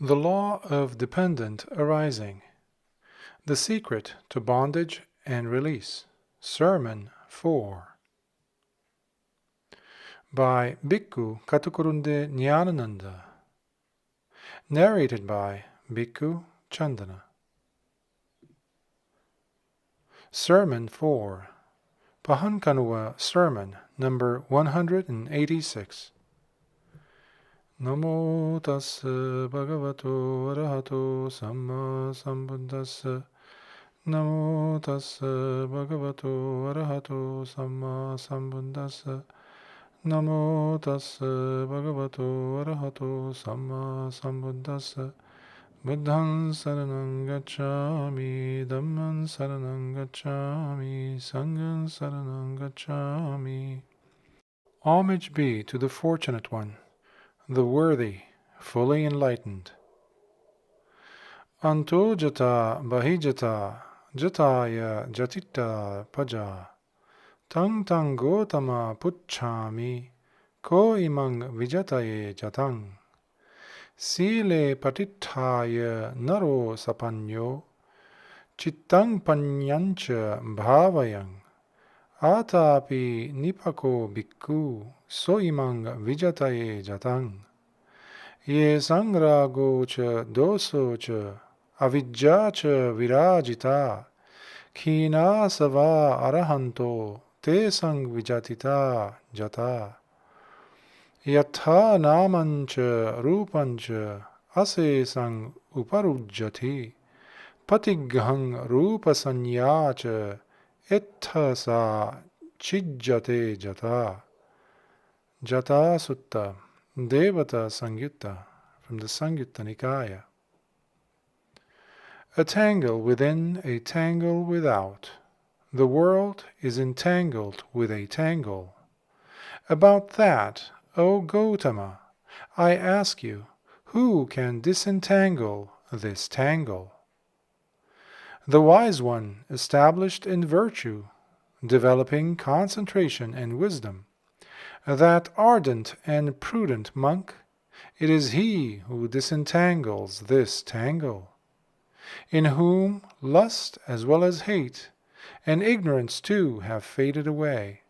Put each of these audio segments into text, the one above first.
The Law of Dependent Arising. The Secret to Bondage and Release. Sermon 4. By Bhikkhu K Ñāṇananda. Narrated by Bhikkhu Candana. Sermon 4. Pahankanuwa Sermon number 186. Namo tassa bhagavato arahato samma sambuddhassa. Namo tassa bhagavato arahato samma sambuddhassa. Namo tassa bhagavato arahato samma sambuddhassa. Buddhaṃ saranam gacchāmi, Dhammaṃ saranam gacchāmi, Sanghaṃ saranam gacchāmi. Homage be to the Fortunate One, the worthy, fully enlightened. Anto jata bahijata, jataya jatita paja, tang tang gotama pucchami, ko imang vijataye jatang. Sile patittaya naro sapanyo, chittang panyancha bhavayang, atapi nipako bhikkhu, so imang vijataye jatang. Ye sangrago cha doso cha, avidya cha virajita, khina sava arahanto, te sang vijatita jata. Yatha namancha rupancha, ase sang uparujjati, patighang rupasanyacha, ettha sa chijjate jata. Jata Sutta, Devata Sangyutta, from the Sangyutta Nikaya. A tangle within, a tangle without. The world is entangled with a tangle. About that, O Gautama, I ask you, who can disentangle this tangle? The wise one, established in virtue, developing concentration and wisdom, that ardent and prudent monk, it is he who disentangles this tangle, in whom lust as well as hate, and ignorance too have faded away.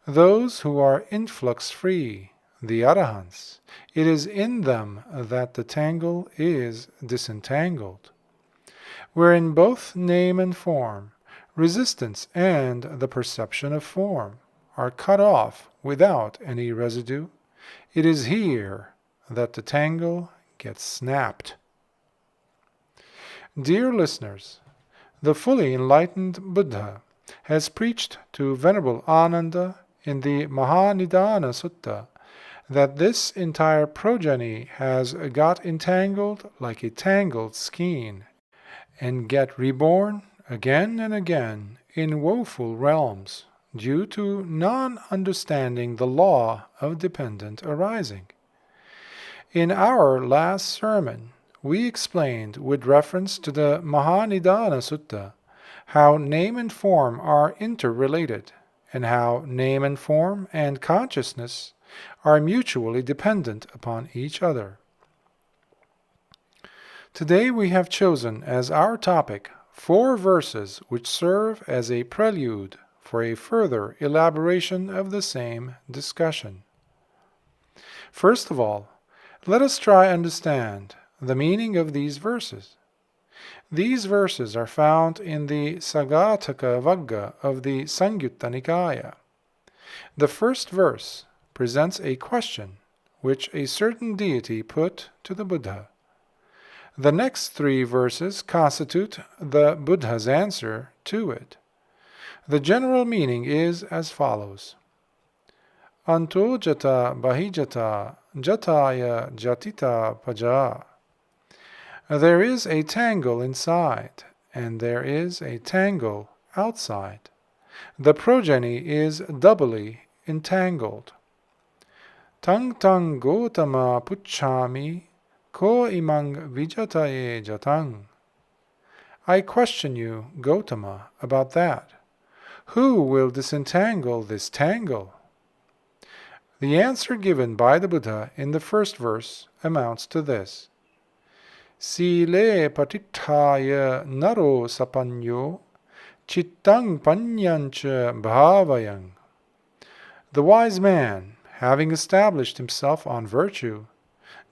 Those who are influx-free, the Arahants, it is in them that the tangle is disentangled, wherein both name and form, resistance and the perception of form, are cut off without any residue. It is here that the tangle gets snapped. Dear listeners, the fully enlightened Buddha has preached to Venerable Ananda in the Nibbāna Sutta that this entire progeny has got entangled like a tangled skein, and get reborn again and again in woeful realms, due to non-understanding the law of dependent arising. In our last sermon, we explained, with reference to the Nibbāna Sutta, how name and form are interrelated, and how name and form and consciousness are mutually dependent upon each other. Today we have chosen as our topic 4 verses which serve as a prelude for a further elaboration of the same discussion. First of all, let us try understand the meaning of these verses. These verses are found in the Sagataka Vagga of the Sangyutta Nikaya. The first verse presents a question which a certain deity put to the Buddha. The next 3 verses constitute the Buddha's answer to it. The general meaning is as follows. Anto jata bahijata jataya jatita paja. There is a tangle inside, and there is a tangle outside. The progeny is doubly entangled. Tang tang gotama pucchami, ko imang vijataye jatang. I question you, Gautama, about that. Who will disentangle this tangle? The answer given by the Buddha in the first verse amounts to this. Sile patiṭṭhāya naro sapañño cittaṃ paññaṃ bhāvayang. The wise man, having established himself on virtue,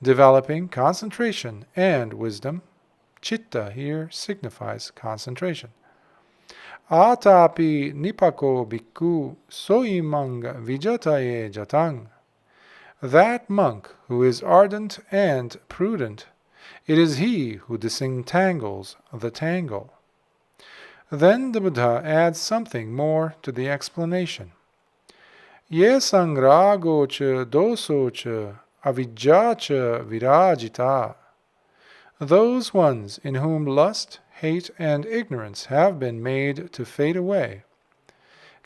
developing concentration and wisdom, citta here signifies concentration. Atapi nipako bhikkhu soimang vijataye jatang. That monk who is ardent and prudent, it is he who disentangles the tangle. Then the Buddha adds something more to the explanation. Ye sangrago cha doso cha avijja cha virajita. Those ones in whom lust, hate, and ignorance have been made to fade away.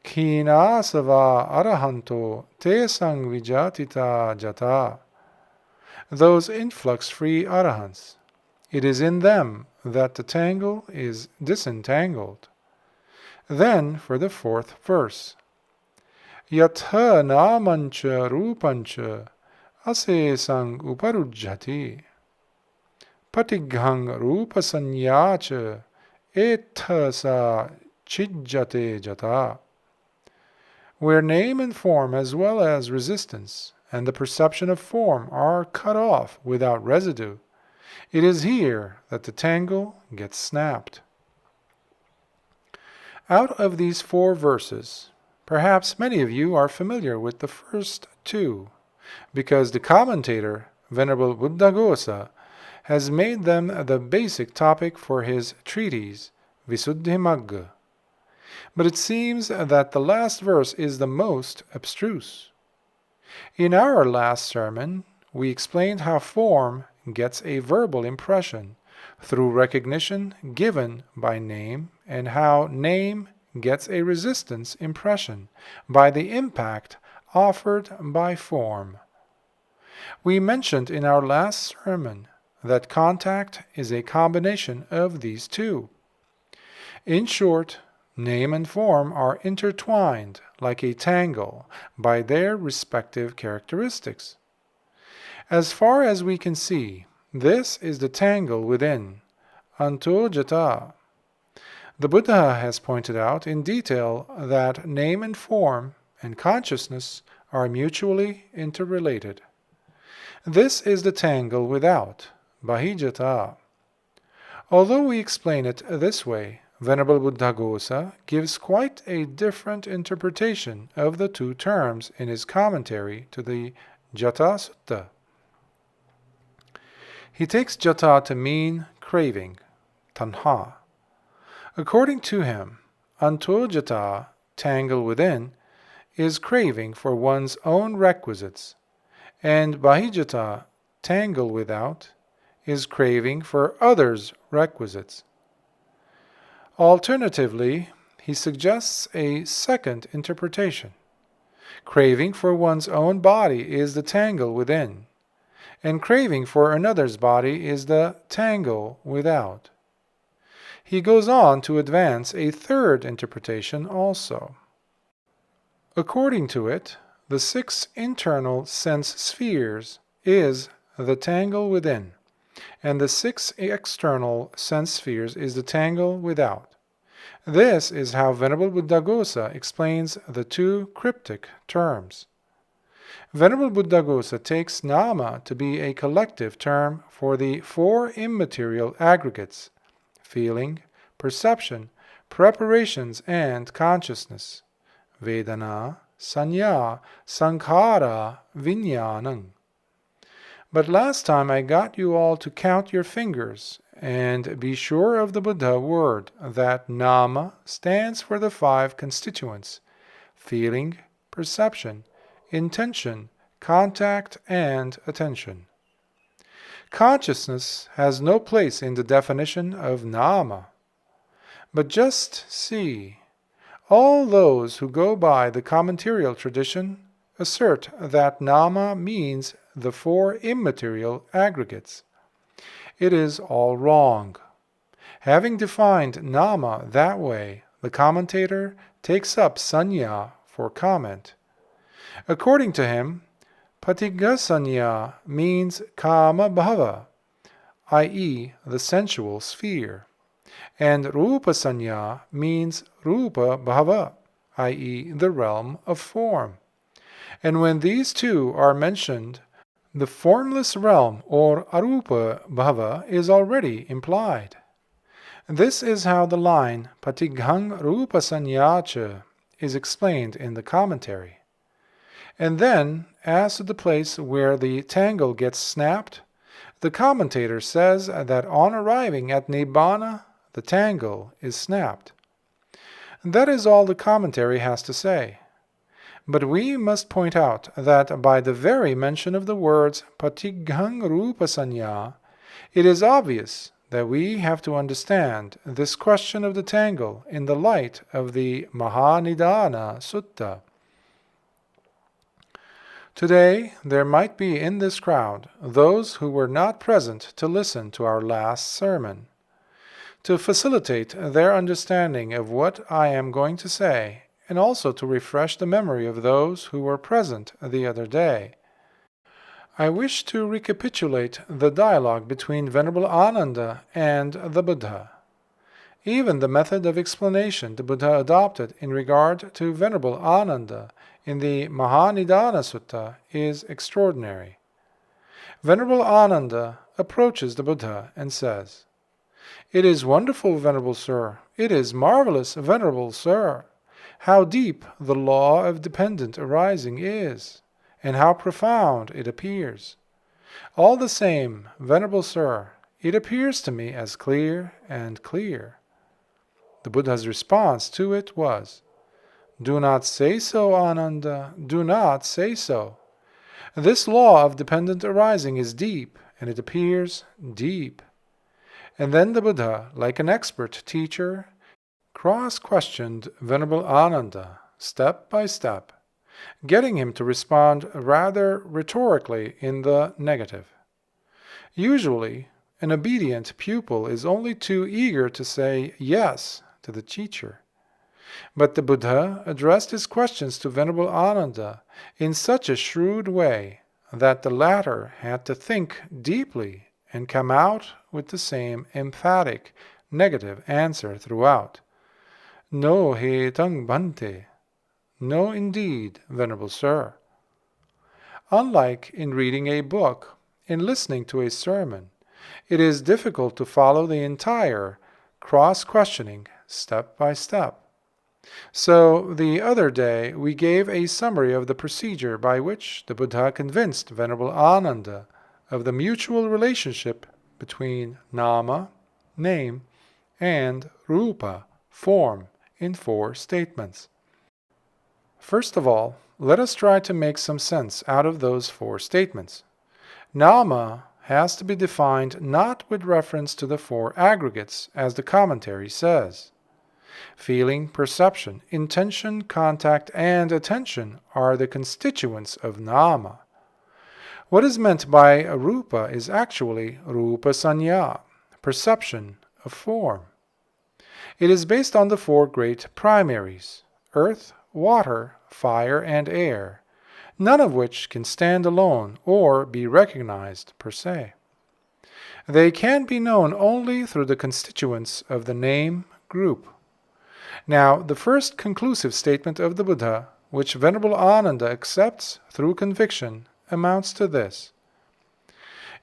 Khinasava arahanto te sang vijatita jata. Those influx-free arahants, it is in them that the tangle is disentangled. Then for the fourth verse. Yatha namancha rupancha ase sang uparujjati. Patighang rupasanyacha etha sa chijjate jata. Where name and form as well as resistance and the perception of form are cut off without residue, it is here that the tangle gets snapped. Out of these 4 verses, perhaps many of you are familiar with the first 2, because the commentator, Venerable Buddhaghosa, has made them the basic topic for his treatise, Visuddhimagga. But it seems that the last verse is the most abstruse. In our last sermon, we explained how form gets a verbal impression through recognition given by name, and how name gets a resistance impression by the impact offered by form. We mentioned in our last sermon that contact is a combination of these 2. In short, name and form are intertwined like a tangle by their respective characteristics. As far as we can see, this is the tangle within, anto jata. The Buddha has pointed out in detail that name and form and consciousness are mutually interrelated. This is the tangle without, bahijata. Although we explain it this way, Venerable Buddhaghosa gives quite a different interpretation of the 2 terms in his commentary to the Jata Sutta. He takes jata to mean craving, tanha. According to him, anto jata, tangle within, is craving for one's own requisites, and bahijata, tangle without, is craving for others' requisites. Alternatively, he suggests a second interpretation. Craving for one's own body is the tangle within, and craving for another's body is the tangle without. He goes on to advance a third interpretation also. According to it, the 6 internal sense spheres is the tangle within, and the 6 external sense spheres is the tangle without. This is how Venerable Buddhaghosa explains the 2 cryptic terms. Venerable Buddhaghosa takes nama to be a collective term for the 4 immaterial aggregates: feeling, perception, preparations, and consciousness, vedana, sanya, sankhara, vijnānaṃ. But last time I got you all to count your fingers and be sure of the Buddha word that nama stands for the 5 constituents: feeling, perception, intention, contact, and attention. Consciousness has no place in the definition of nama. But just see, all those who go by the commentarial tradition assert that nama means the 4 immaterial aggregates. It is all wrong. Having defined nama that way, the commentator takes up sanya for comment. According to him, Paṭicca Samuppāda means kama bhava, i.e. the sensual sphere, and Rupa Sanya means Rupa Bhava, i.e. the realm of form. And when these two are mentioned, the formless realm or Arupa Bhava is already implied. This is how the line Patighang Rupa Sanyacha is explained in the commentary. And then, as to the place where the tangle gets snapped, the commentator says that on arriving at Nibbāna, the tangle is snapped. That is all the commentary has to say. But we must point out that by the very mention of the words Patighang Rupa Sanya, it is obvious that we have to understand this question of the tangle in the light of the Mahanidana Sutta. Today, there might be in this crowd those who were not present to listen to our last sermon. To facilitate their understanding of what I am going to say, and also to refresh the memory of those who were present the other day, I wish to recapitulate the dialogue between Venerable Ananda and the Buddha. Even the method of explanation the Buddha adopted in regard to Venerable Ananda in the Mahanidana Sutta is extraordinary. Venerable Ananda approaches the Buddha and says, "It is wonderful, Venerable Sir. It is marvelous, Venerable Sir, how deep the law of dependent arising is, and how profound it appears. All the same, Venerable Sir, it appears to me as clear and clear." The Buddha's response to it was, "Do not say so, Ananda, do not say so. This law of dependent arising is deep, and it appears deep." And then the Buddha, like an expert teacher, cross-questioned Venerable Ananda, step by step, getting him to respond rather rhetorically in the negative. Usually, an obedient pupil is only too eager to say yes to the teacher. But the Buddha addressed his questions to Venerable Ananda in such a shrewd way that the latter had to think deeply and come out with the same emphatic negative answer throughout. "No he tung Bhante." No, indeed, Venerable Sir. Unlike in reading a book, in listening to a sermon, it is difficult to follow the entire cross-questioning step by step. So, the other day we gave a summary of the procedure by which the Buddha convinced Venerable Ananda of the mutual relationship between nama, name, and rupa, form, in 4 statements. First of all, let us try to make some sense out of those 4 statements. Nama has to be defined not with reference to the 4 aggregates, as the commentary says. Feeling, perception, intention, contact, and attention are the constituents of nama. What is meant by rupa is actually rupa sanya, perception of form. It is based on the 4 great primaries, earth, water, fire, and air, none of which can stand alone or be recognized per se. They can be known only through the constituents of the name group. Now, the first conclusive statement of the Buddha, which Venerable Ananda accepts through conviction, amounts to this.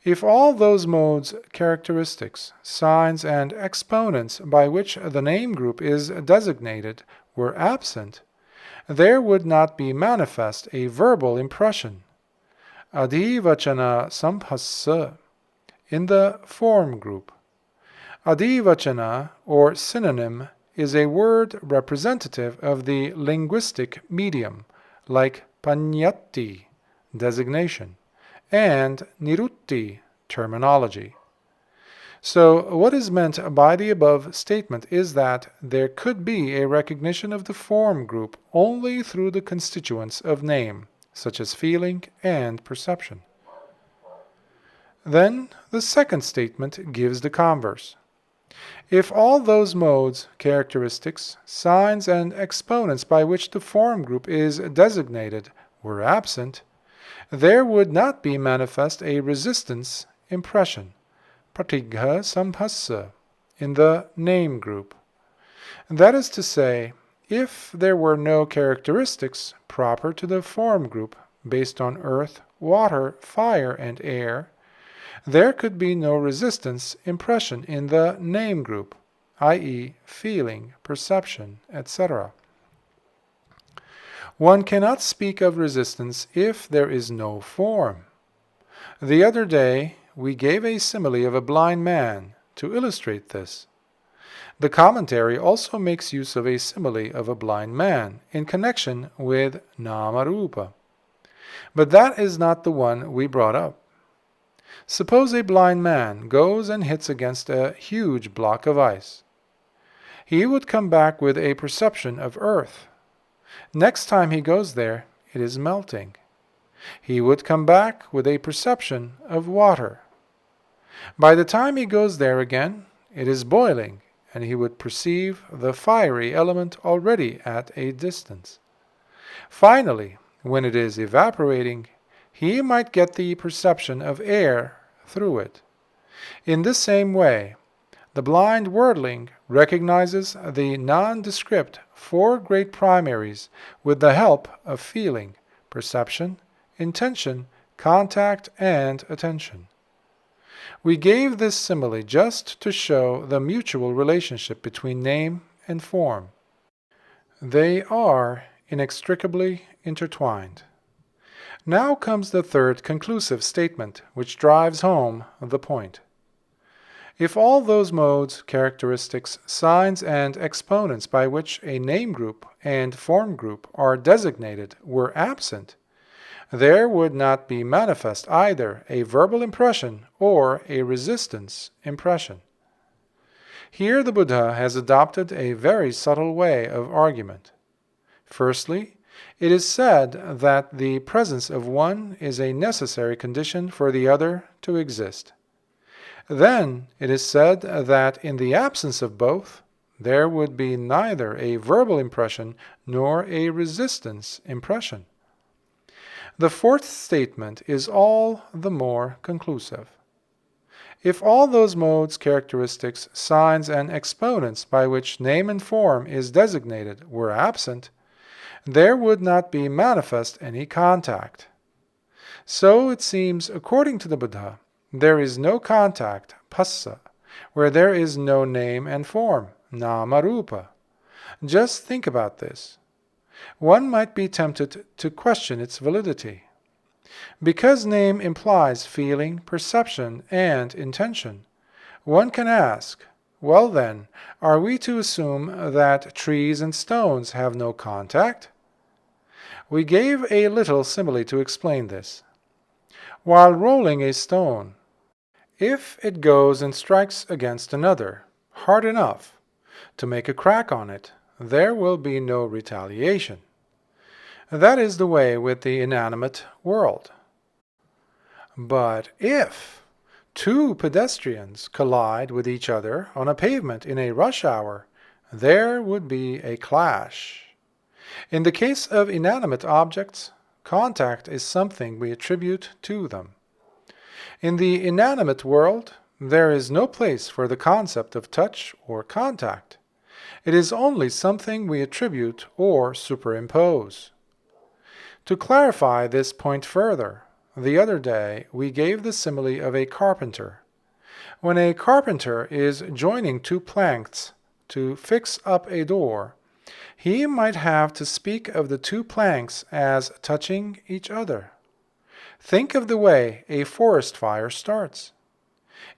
If all those modes, characteristics, signs, and exponents by which the name group is designated were absent, there would not be manifest a verbal impression, adhivachana samphassa, in the form group. Adhivachana, or synonym, is a word representative of the linguistic medium, like panyati, designation, and nirutti, terminology. So, what is meant by the above statement is that there could be a recognition of the form group only through the constituents of name, such as feeling and perception. Then, the second statement gives the converse. If all those modes, characteristics, signs, and exponents by which the form group is designated were absent, there would not be manifest a resistance impression, Paṭicca Samuppāda in the name group. That is to say, if there were no characteristics proper to the form group based on earth, water, fire, and air, there could be no resistance impression in the name group, i.e., feeling, perception, etc. One cannot speak of resistance if there is no form. The other day, we gave a simile of a blind man to illustrate this. The commentary also makes use of a simile of a blind man in connection with Nāma-rūpa. But that is not the one we brought up. Suppose a blind man goes and hits against a huge block of ice. He would come back with a perception of earth. Next time he goes there, it is melting. He would come back with a perception of water. By the time he goes there again, it is boiling, and he would perceive the fiery element already at a distance. Finally, when it is evaporating, he might get the perception of air through it. In the same way, the blind worldling recognizes the nondescript four great primaries with the help of feeling, perception, intention, contact, and attention. We gave this simile just to show the mutual relationship between name and form. They are inextricably intertwined. Now comes the third conclusive statement, which drives home the point. If all those modes, characteristics, signs, and exponents by which a name group and form group are designated were absent, there would not be manifest either a verbal impression or a resistance impression. Here the Buddha has adopted a very subtle way of argument. Firstly, it is said that the presence of one is a necessary condition for the other to exist. Then it is said that in the absence of both, there would be neither a verbal impression nor a resistance impression. The fourth statement is all the more conclusive. If all those modes, characteristics, signs, and exponents by which name and form is designated were absent, there would not be manifest any contact. So it seems, according to the Buddha, there is no contact, phassa, where there is no name and form, Nāma-rūpa. Just think about this. One might be tempted to question its validity. Because name implies feeling, perception, and intention, one can ask, well then, are we to assume that trees and stones have no contact? We gave a little simile to explain this. While rolling a stone, if it goes and strikes against another, hard enough to make a crack on it, there will be no retaliation. That is the way with the inanimate world. But if two pedestrians collide with each other on a pavement in a rush hour, there would be a clash. In the case of inanimate objects, contact is something we attribute to them. In the inanimate world, there is no place for the concept of touch or contact. It is only something we attribute or superimpose. To clarify this point further, the other day we gave the simile of a carpenter. When a carpenter is joining two planks to fix up a door, he might have to speak of the two planks as touching each other. Think of the way a forest fire starts.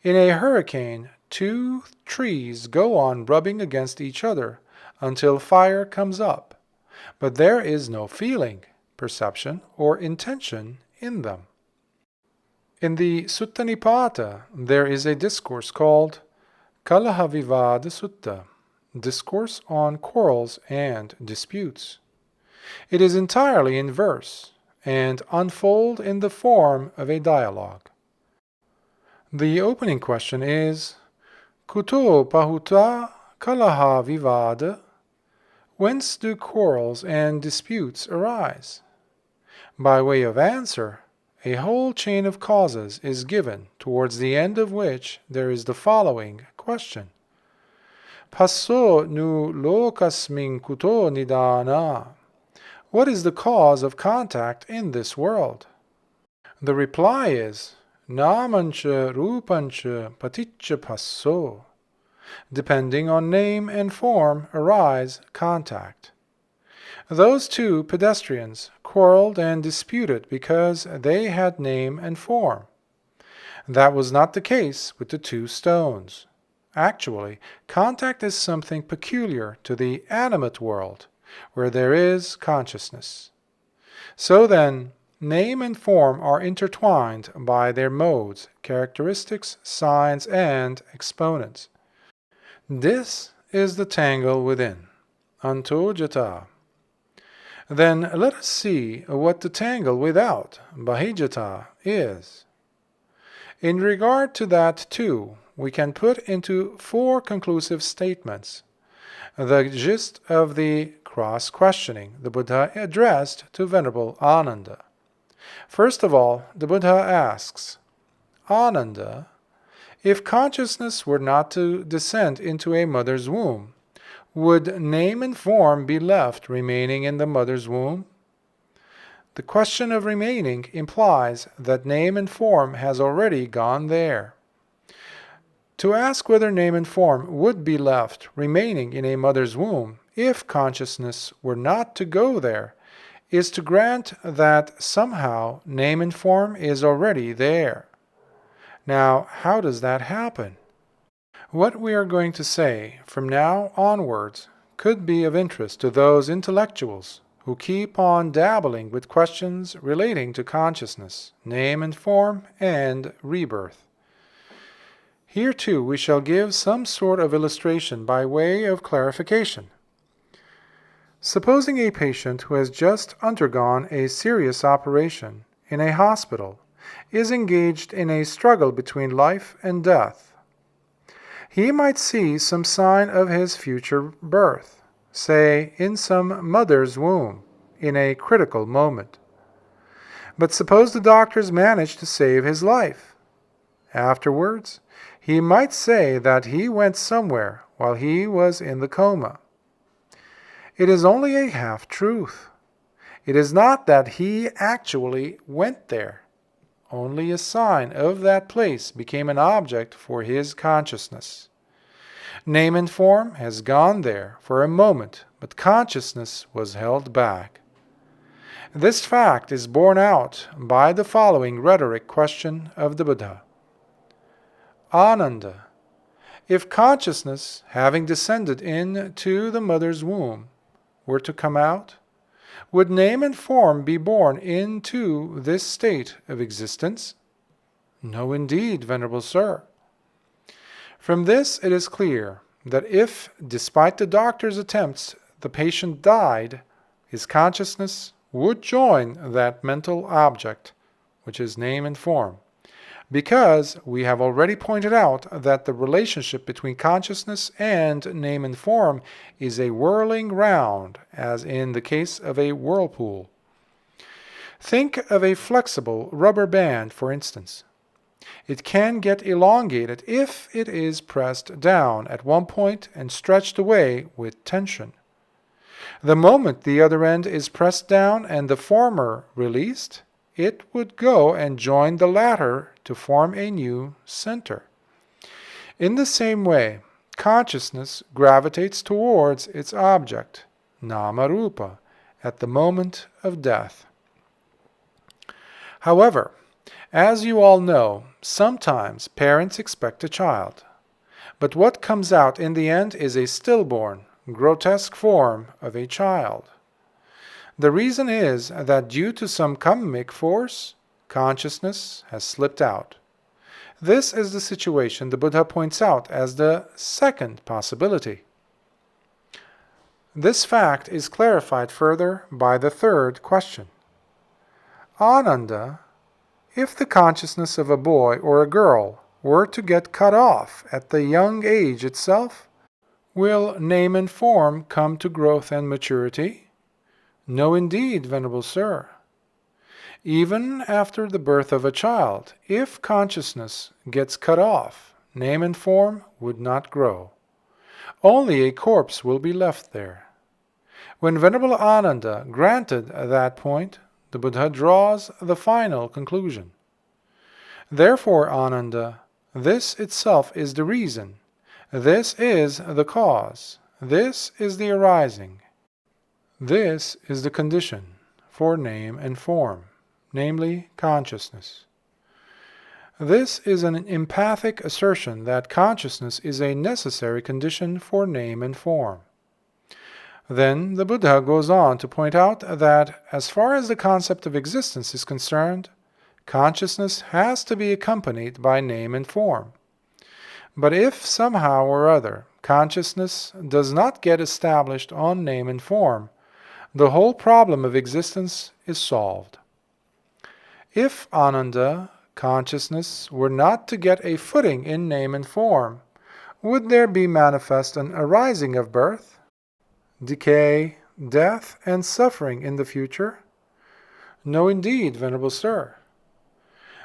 In a hurricane, two trees go on rubbing against each other until fire comes up, but there is no feeling, perception, or intention in them. In the Sutta Nibbāna, there is a discourse called Kalaha-vivāda Sutta, Discourse on Quarrels and Disputes. It is entirely in verse, and unfold in the form of a dialogue. The opening question is, Kuto pahuta kalaha-vivāda? Whence do quarrels and disputes arise? By way of answer, a whole chain of causes is given, towards the end of which there is the following question. Passo nu lokasmin kuto Nibbāna. What is the cause of contact in this world? The reply is, Namancha rupancha paticca passo. Depending on name and form arise contact. Those two pedestrians quarreled and disputed because they had name and form. That was not the case with the two stones. Actually, contact is something peculiar to the animate world, where there is consciousness. So then, name and form are intertwined by their modes, characteristics, signs, and exponents. This is the tangle within. Anto jata. Then let us see what the tangle without, bahijata, is. In regard to that too, we can put into 4 conclusive statements the gist of the cross-questioning the Buddha addressed to Venerable Ananda. First of all, the Buddha asks, Ananda, if consciousness were not to descend into a mother's womb, would name and form be left remaining in the mother's womb? The question of remaining implies that name and form has already gone there. To ask whether name and form would be left remaining in a mother's womb if consciousness were not to go there is to grant that somehow name and form is already there. Now, how does that happen? What we are going to say from now onwards could be of interest to those intellectuals who keep on dabbling with questions relating to consciousness, name and form, and rebirth. Here too we shall give some sort of illustration by way of clarification. Supposing a patient who has just undergone a serious operation in a hospital is engaged in a struggle between life and death. He might see some sign of his future birth, say in some mother's womb, in a critical moment. But suppose the doctors manage to save his life. Afterwards, he might say that he went somewhere while he was in the coma. It is only a half-truth. It is not that he actually went there. Only a sign of that place became an object for his consciousness. Name and form has gone there for a moment, but consciousness was held back. This fact is borne out by the following rhetoric question of the Buddha. Ananda, if consciousness, having descended into the mother's womb, were to come out, would name and form be born into this state of existence? No, indeed, Venerable Sir. From this it is clear that if, despite the doctor's attempts, the patient died, his consciousness would join that mental object, which is name and form, because we have already pointed out that the relationship between consciousness and name and form is a whirling round, as in the case of a whirlpool. Think of a flexible rubber band, for instance. It can get elongated if it is pressed down at one point and stretched away with tension. The moment the other end is pressed down and the former released, it would go and join the latter to form a new center. In the same way, consciousness gravitates towards its object, nama-rupa, at the moment of death. However, as you all know, sometimes parents expect a child, but what comes out in the end is a stillborn, grotesque form of a child. The reason is that due to some karmic force, consciousness has slipped out. This is the situation the Buddha points out as the second possibility. This fact is clarified further by the third question. Ananda, if the consciousness of a boy or a girl were to get cut off at the young age itself, will name and form come to growth and maturity? No, indeed, Venerable Sir. Even after the birth of a child, if consciousness gets cut off, name and form would not grow. Only a corpse will be left there. When Venerable Ananda granted that point, the Buddha draws the final conclusion. Therefore, Ananda, this itself is the reason, this is the cause, this is the arising, this is the condition for name and form, namely consciousness. This is an emphatic assertion that consciousness is a necessary condition for name and form. Then the Buddha goes on to point out that as far as the concept of existence is concerned, consciousness has to be accompanied by name and form. But if somehow or other consciousness does not get established on name and form, the whole problem of existence is solved. If Ananda, consciousness, were not to get a footing in name and form, would there be manifest an arising of birth, decay, death, and suffering in the future? No, indeed, Venerable Sir.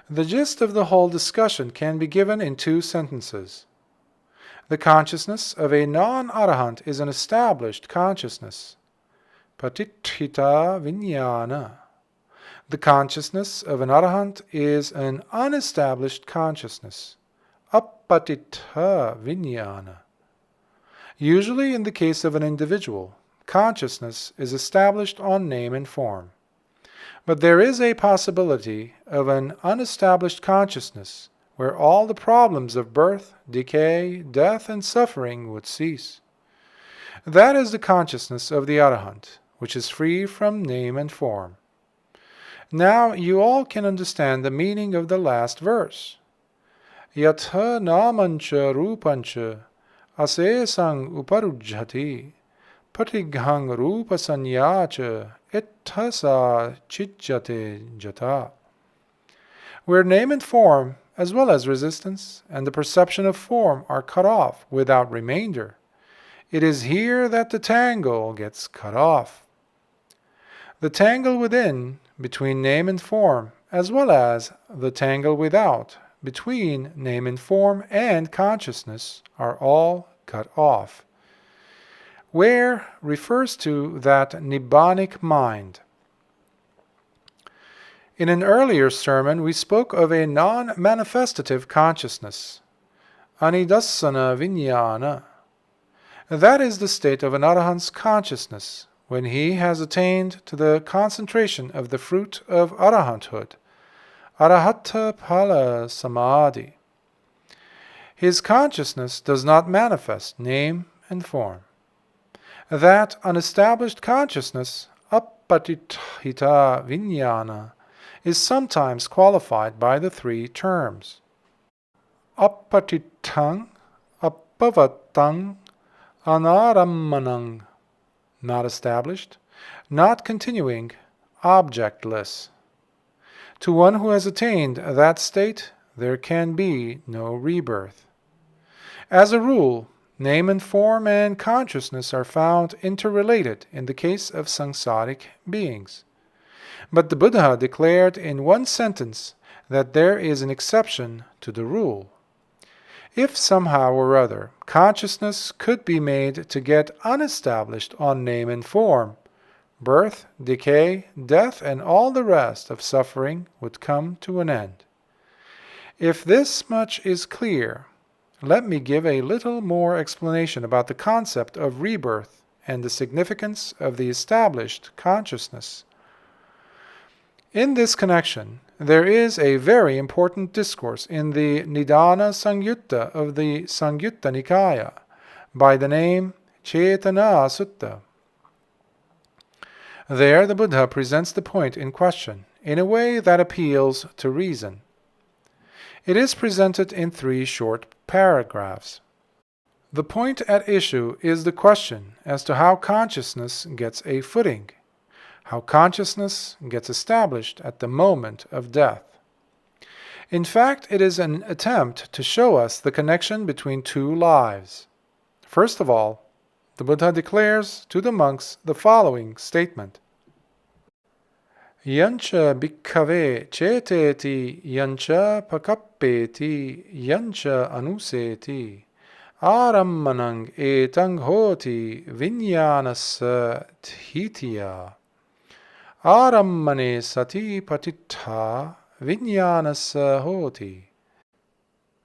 The gist of the whole discussion can be given in 2 sentences. The consciousness of a non-arahant is an established consciousness, Paṭicca Viññāna. The consciousness of an arahant is an unestablished consciousness, Appatiṭṭha Viññāna. Usually in the case of an individual, consciousness is established on name and form. But there is a possibility of an unestablished consciousness where all the problems of birth, decay, death, and suffering would cease. That is the consciousness of the arahant, which is free from name and form. Now you all can understand the meaning of the last verse. Yatha namancha rupancha asesang uparujjhati patighang rupa sanyacha ethasa chijjate jata. Where name and form, as well as resistance, and the perception of form are cut off without remainder, it is here that the tangle gets cut off. The tangle within, between name and form, as well as the tangle without, between name and form and consciousness, are all cut off. Where refers to that Nibbānic mind. In an earlier sermon we spoke of a non-manifestative consciousness, Anidassana Viññāna. That is the state of an arahant's consciousness when he has attained to the concentration of the fruit of arahanthood, arahata phala samadhi. His consciousness does not manifest name and form. That unestablished consciousness, appatiṭṭha viññāna, is sometimes qualified by the 3 terms. Appatiṭṭhaṃ, appavattaṃ, anarammanam, not established, not continuing, objectless. To one who has attained that state, there can be no rebirth. As a rule, name and form and consciousness are found interrelated in the case of samsaric beings. But the Buddha declared in 1 sentence that there is an exception to the rule. If somehow or other consciousness could be made to get unestablished on name and form, birth, decay, death, and all the rest of suffering would come to an end. If this much is clear, let me give a little more explanation about the concept of rebirth and the significance of the established consciousness. In this connection, there is a very important discourse in the Nidāna Sangyutta of the Sangyutta Nikaya by the name Cetana Sutta. There the Buddha presents the point in question in a way that appeals to reason. It is presented in 3 short paragraphs. The point at issue is the question as to how consciousness gets a footing, how consciousness gets established at the moment of death. In fact, it is an attempt to show us the connection between 2 lives. First of all, the Buddha declares to the monks the following statement. Yancha bhikkhave ceteti yancha pakappeti yancha anuseti arammanang etang hoti vinyanasa thitiya arammane sati patittha vinyanasa hoti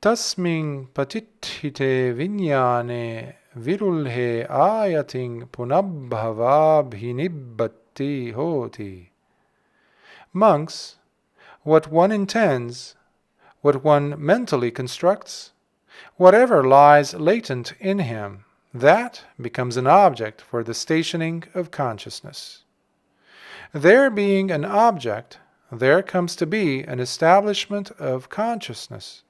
tasming patittite vinyane virulhe ayating punabhavabhinibbati hoti. Monks, what one intends, what one mentally constructs, whatever lies latent in him, that becomes an object for the stationing of consciousness. There being an object, there comes to be an establishment of consciousness.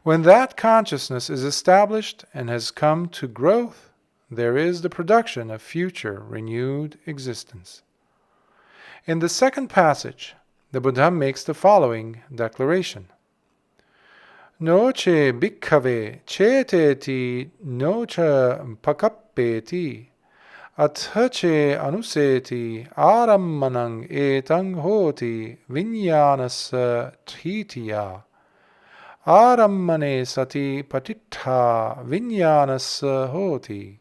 When that consciousness is established and has come to growth, there is the production of future renewed existence. In the second passage, the Buddha makes the following declaration. Noce bhikkhave ceteti noce pakappeti athace anuseti arammanang etang hoti vinyanasa thitiya arammane sati patittha vinyanasa hoti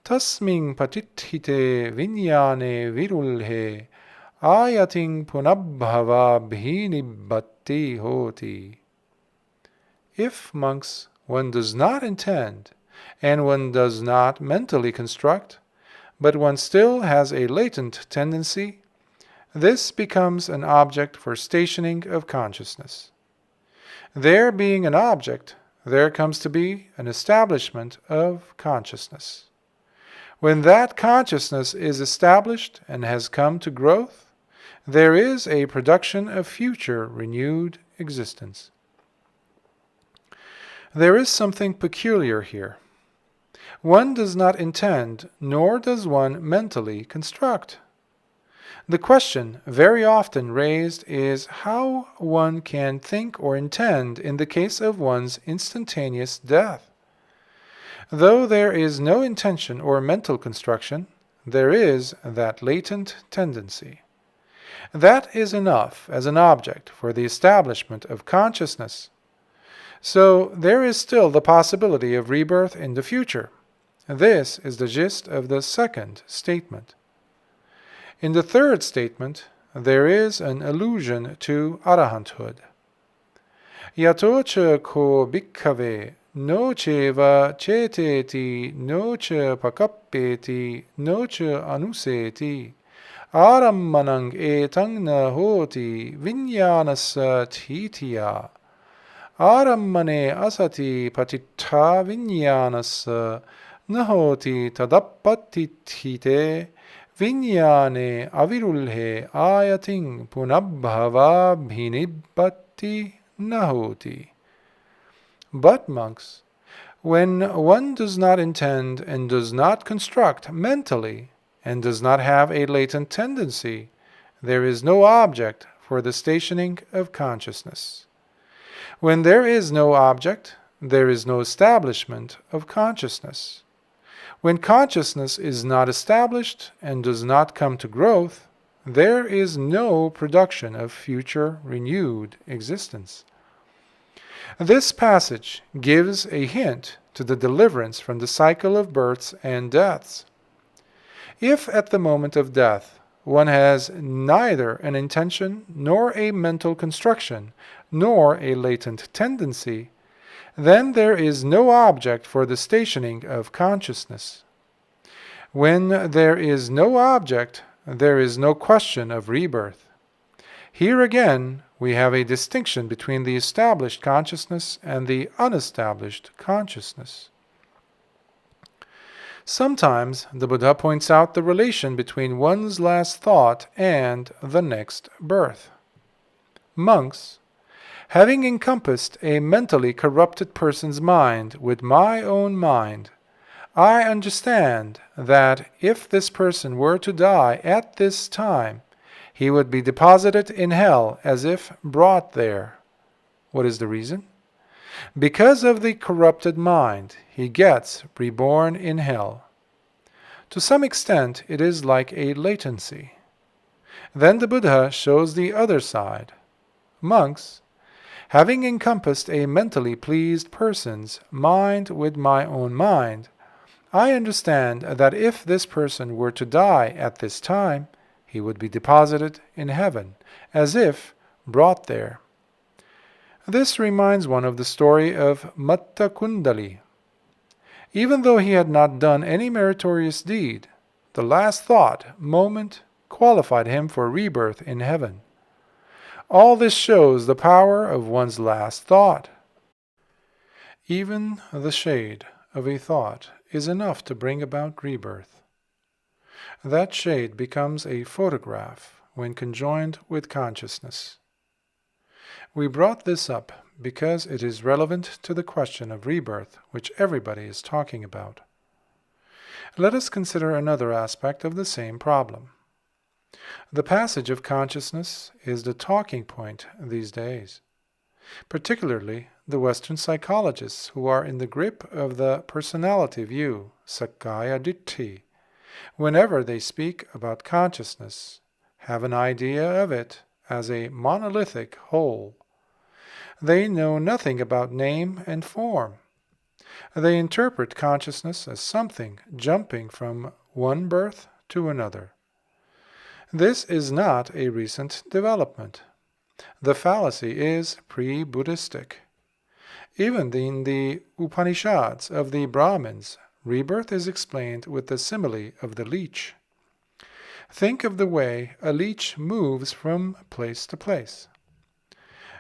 tasming patittite vinyane virulhe ayating punabhava bhinibbati hoti. If, monks, one does not intend, and one does not mentally construct, but one still has a latent tendency, this becomes an object for stationing of consciousness. There being an object, there comes to be an establishment of consciousness. When that consciousness is established and has come to growth, there is a production of future renewed existence. There is something peculiar here. One does not intend, nor does one mentally construct. The question very often raised is how one can think or intend in the case of one's instantaneous death. Though there is no intention or mental construction, there is that latent tendency. That is enough as an object for the establishment of consciousness. So there is still the possibility of rebirth in the future. This is the gist of the second statement. In the third statement, there is an allusion to arahanthood. Yatocha ko bhikkhave noce va ceteti noce pakappeti noce anuseti arammanang etang na hoti vinyanasa thitiya arammane asati patittha vinyanasa nahoti tadappatithite vinyane avirulhe ayating punabhava bhinibbati nahoti. But, monks, when one does not intend and does not construct mentally, and does not have a latent tendency, there is no object for the stationing of consciousness. When there is no object, there is no establishment of consciousness. When consciousness is not established and does not come to growth, there is no production of future renewed existence. This passage gives a hint to the deliverance from the cycle of births and deaths. If at the moment of death one has neither an intention nor a mental construction nor a latent tendency, then there is no object for the stationing of consciousness. When there is no object, there is no question of rebirth. Here again, we have a distinction between the established consciousness and the unestablished consciousness. Sometimes the Buddha points out the relation between one's last thought and the next birth. Monks, having encompassed a mentally corrupted person's mind with my own mind, I understand that if this person were to die at this time, he would be deposited in hell as if brought there. What is the reason? Because of the corrupted mind, he gets reborn in hell. To some extent, it is like a latency. Then the Buddha shows the other side. Monks, having encompassed a mentally pleased person's mind with my own mind, I understand that if this person were to die at this time, he would be deposited in heaven, as if brought there. This reminds one of the story of Matta Kundali. Even though he had not done any meritorious deed, the last thought, moment, qualified him for rebirth in heaven. All this shows the power of one's last thought. Even the shade of a thought is enough to bring about rebirth. That shade becomes a photograph when conjoined with consciousness. We brought this up because it is relevant to the question of rebirth which everybody is talking about. Let us consider another aspect of the same problem. The passage of consciousness is the talking point these days, particularly the Western psychologists who are in the grip of the personality view, Sakkaya Ditthi, whenever they speak about consciousness, have an idea of it as a monolithic whole. They know nothing about name and form. They interpret consciousness as something jumping from one birth to another. This is not a recent development. The fallacy is pre-Buddhistic. Even in the Upanishads of the Brahmins, rebirth is explained with the simile of the leech. Think of the way a leech moves from place to place.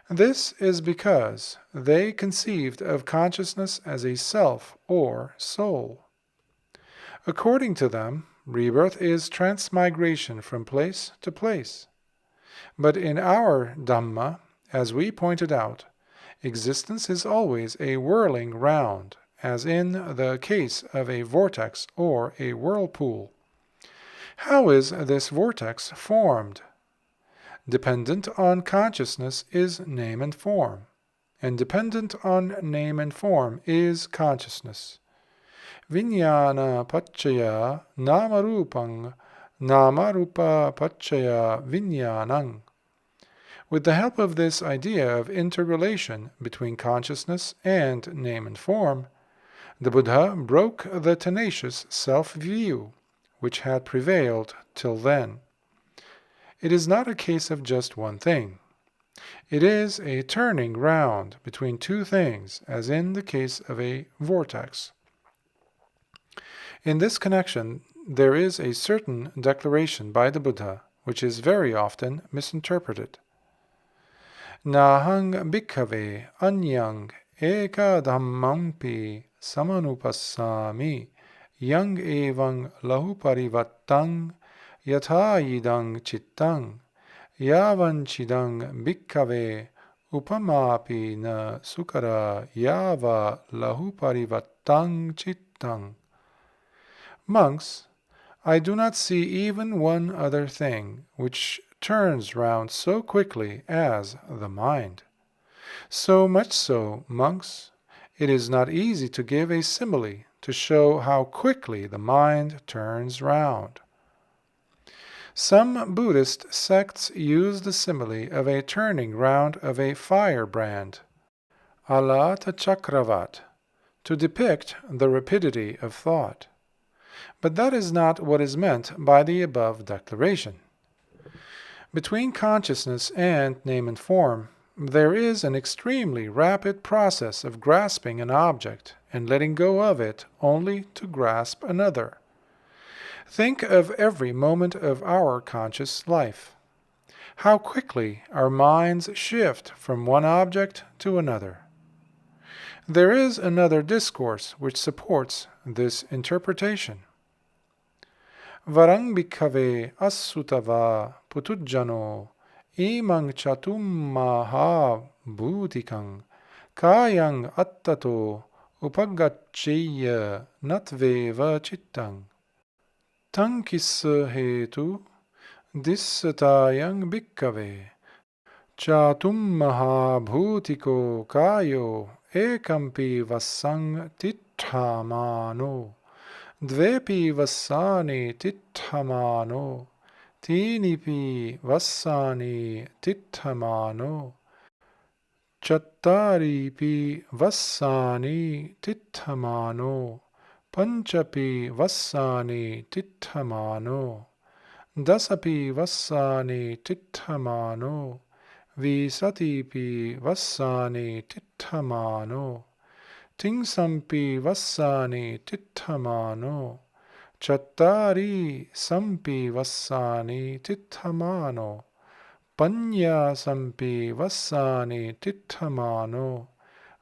This is because they conceived of consciousness as a self or soul. According to them, rebirth is transmigration from place to place. But in our Dhamma, as we pointed out, existence is always a whirling round, as in the case of a vortex or a whirlpool. How is this vortex formed? Dependent on consciousness is name and form, and dependent on name and form is consciousness. Vijnana paccaya namarupang, namarupa paccaya vijnanang. With the help of this idea of interrelation between consciousness and name and form, the Buddha broke the tenacious self-view which had prevailed till then. It is not a case of just one thing. It is a turning round between two things, as in the case of a vortex. In this connection, there is a certain declaration by the Buddha, which is very often misinterpreted. Nahang bhikkhave anyang eka dhammampi samanupassami yang evang lahuparivattang yatha idang chittang yavan chidang bhikkhave upamapi na sukara yava lahuparivattang chittang. Monks, I do not see even one other thing which turns round so quickly as the mind. So much so, monks, it is not easy to give a simile to show how quickly the mind turns round. Some Buddhist sects use the simile of a turning round of a firebrand, alata chakravat, to depict the rapidity of thought. But that is not what is meant by the above declaration. Between consciousness and name and form, there is an extremely rapid process of grasping an object and letting go of it only to grasp another. Think of every moment of our conscious life. How quickly our minds shift from one object to another. There is another discourse which supports this interpretation. Varang bhikkhave assutava putujjano imang chatum maha bhutikang kayang attato upagaccheya natveva chittang. Tankissa hetu dissatayang bhikkhave chatum maha bhutiko kayo ekampi vassang tithamano dvepi vassani tithamano tinipi vassani tittamano, chattaripi vassani tittamano, panchapi vassani tittamano, dasapi vassani tittamano, visatipi vassani tittamano, tingsampi vassani tittamano, chattari sampi vassani tittamano, panya sampi vassani tittamano,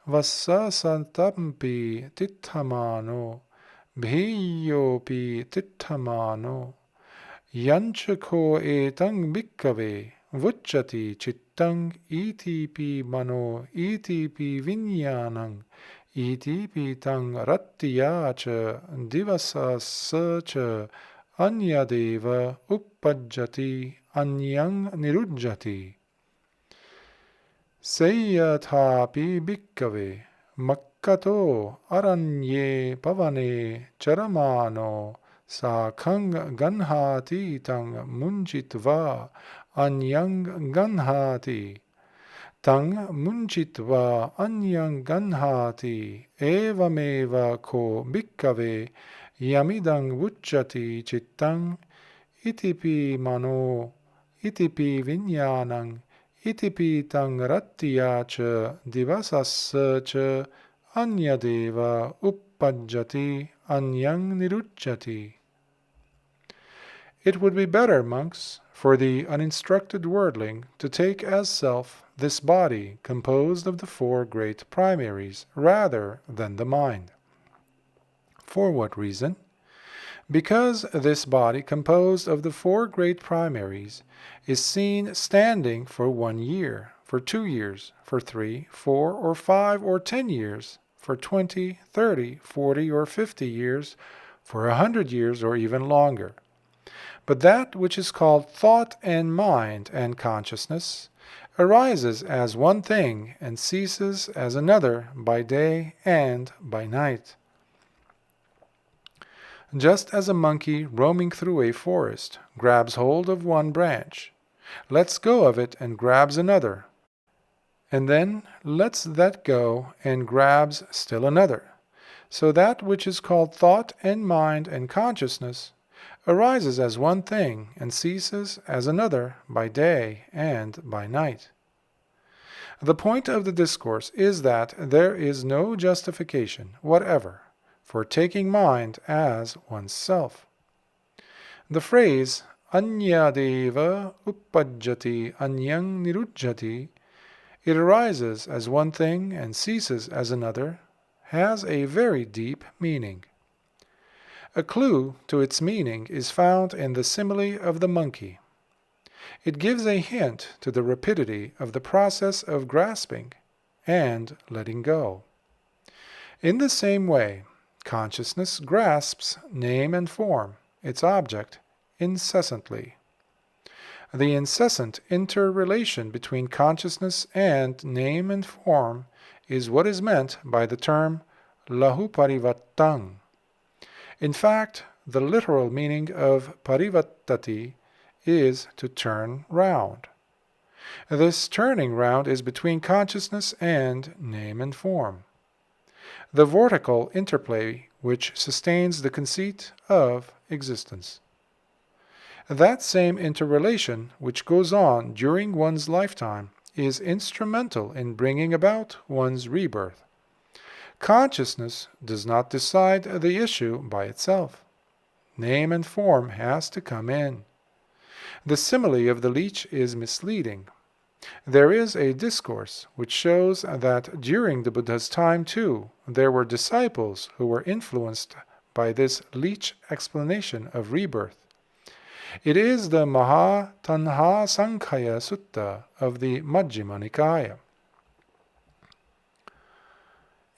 vassasatampi tittamano, bhiyopi tittamano, yanchako etang bhikkave vucchati chittang itipi mano itipi viññāṇaṃ itipi tang rattiya ca divasassa ca anyadeva uppajjati anyang nirujjati. Seyathapi bhikkave makkato aranye pavane charamano sakhang ganhati tang munchitva anyang ganhati. Tang munchitva anyang ganhati evameva ko bhikkave yamidang vucchati chittang itipi mano itipi viññāṇaṃ itipi tang rattiya ca divasassa ca anyadeva uppajjati anyang nirujjati. It would be better, monks, for the uninstructed worldling to take as self this body composed of the four great primaries rather than the mind. For what reason? Because this body composed of the four great primaries is seen standing for 1 year, for 2 years, for 3, 4, or 5, or 10 years, for 20, 30, 40, or 50 years, for 100 years, or even longer. But that which is called thought and mind and consciousness arises as one thing and ceases as another by day and by night. Just as a monkey roaming through a forest grabs hold of one branch, lets go of it and grabs another, and then lets that go and grabs still another, so that which is called thought and mind and consciousness arises as one thing and ceases as another by day and by night. The point of the discourse is that there is no justification whatever for taking mind as oneself. The phrase anyadeva uppajjati anyang nirujjati, it arises as one thing and ceases as another, has a very deep meaning. A clue to its meaning is found in the simile of the monkey. It gives a hint to the rapidity of the process of grasping and letting go. In the same way, consciousness grasps name and form, its object, incessantly. The incessant interrelation between consciousness and name and form is what is meant by the term lahu parivattang. In fact, the literal meaning of parivattati is to turn round. This turning round is between consciousness and name and form, the vortical interplay which sustains the conceit of existence. That same interrelation which goes on during one's lifetime is instrumental in bringing about one's rebirth. Consciousness does not decide the issue by itself. Name and form has to come in. The simile of the leech is misleading. There is a discourse which shows that during the Buddha's time too, there were disciples who were influenced by this leech explanation of rebirth. It is the Maha Tanha Sankhya Sutta of the Majjhima Nikaya.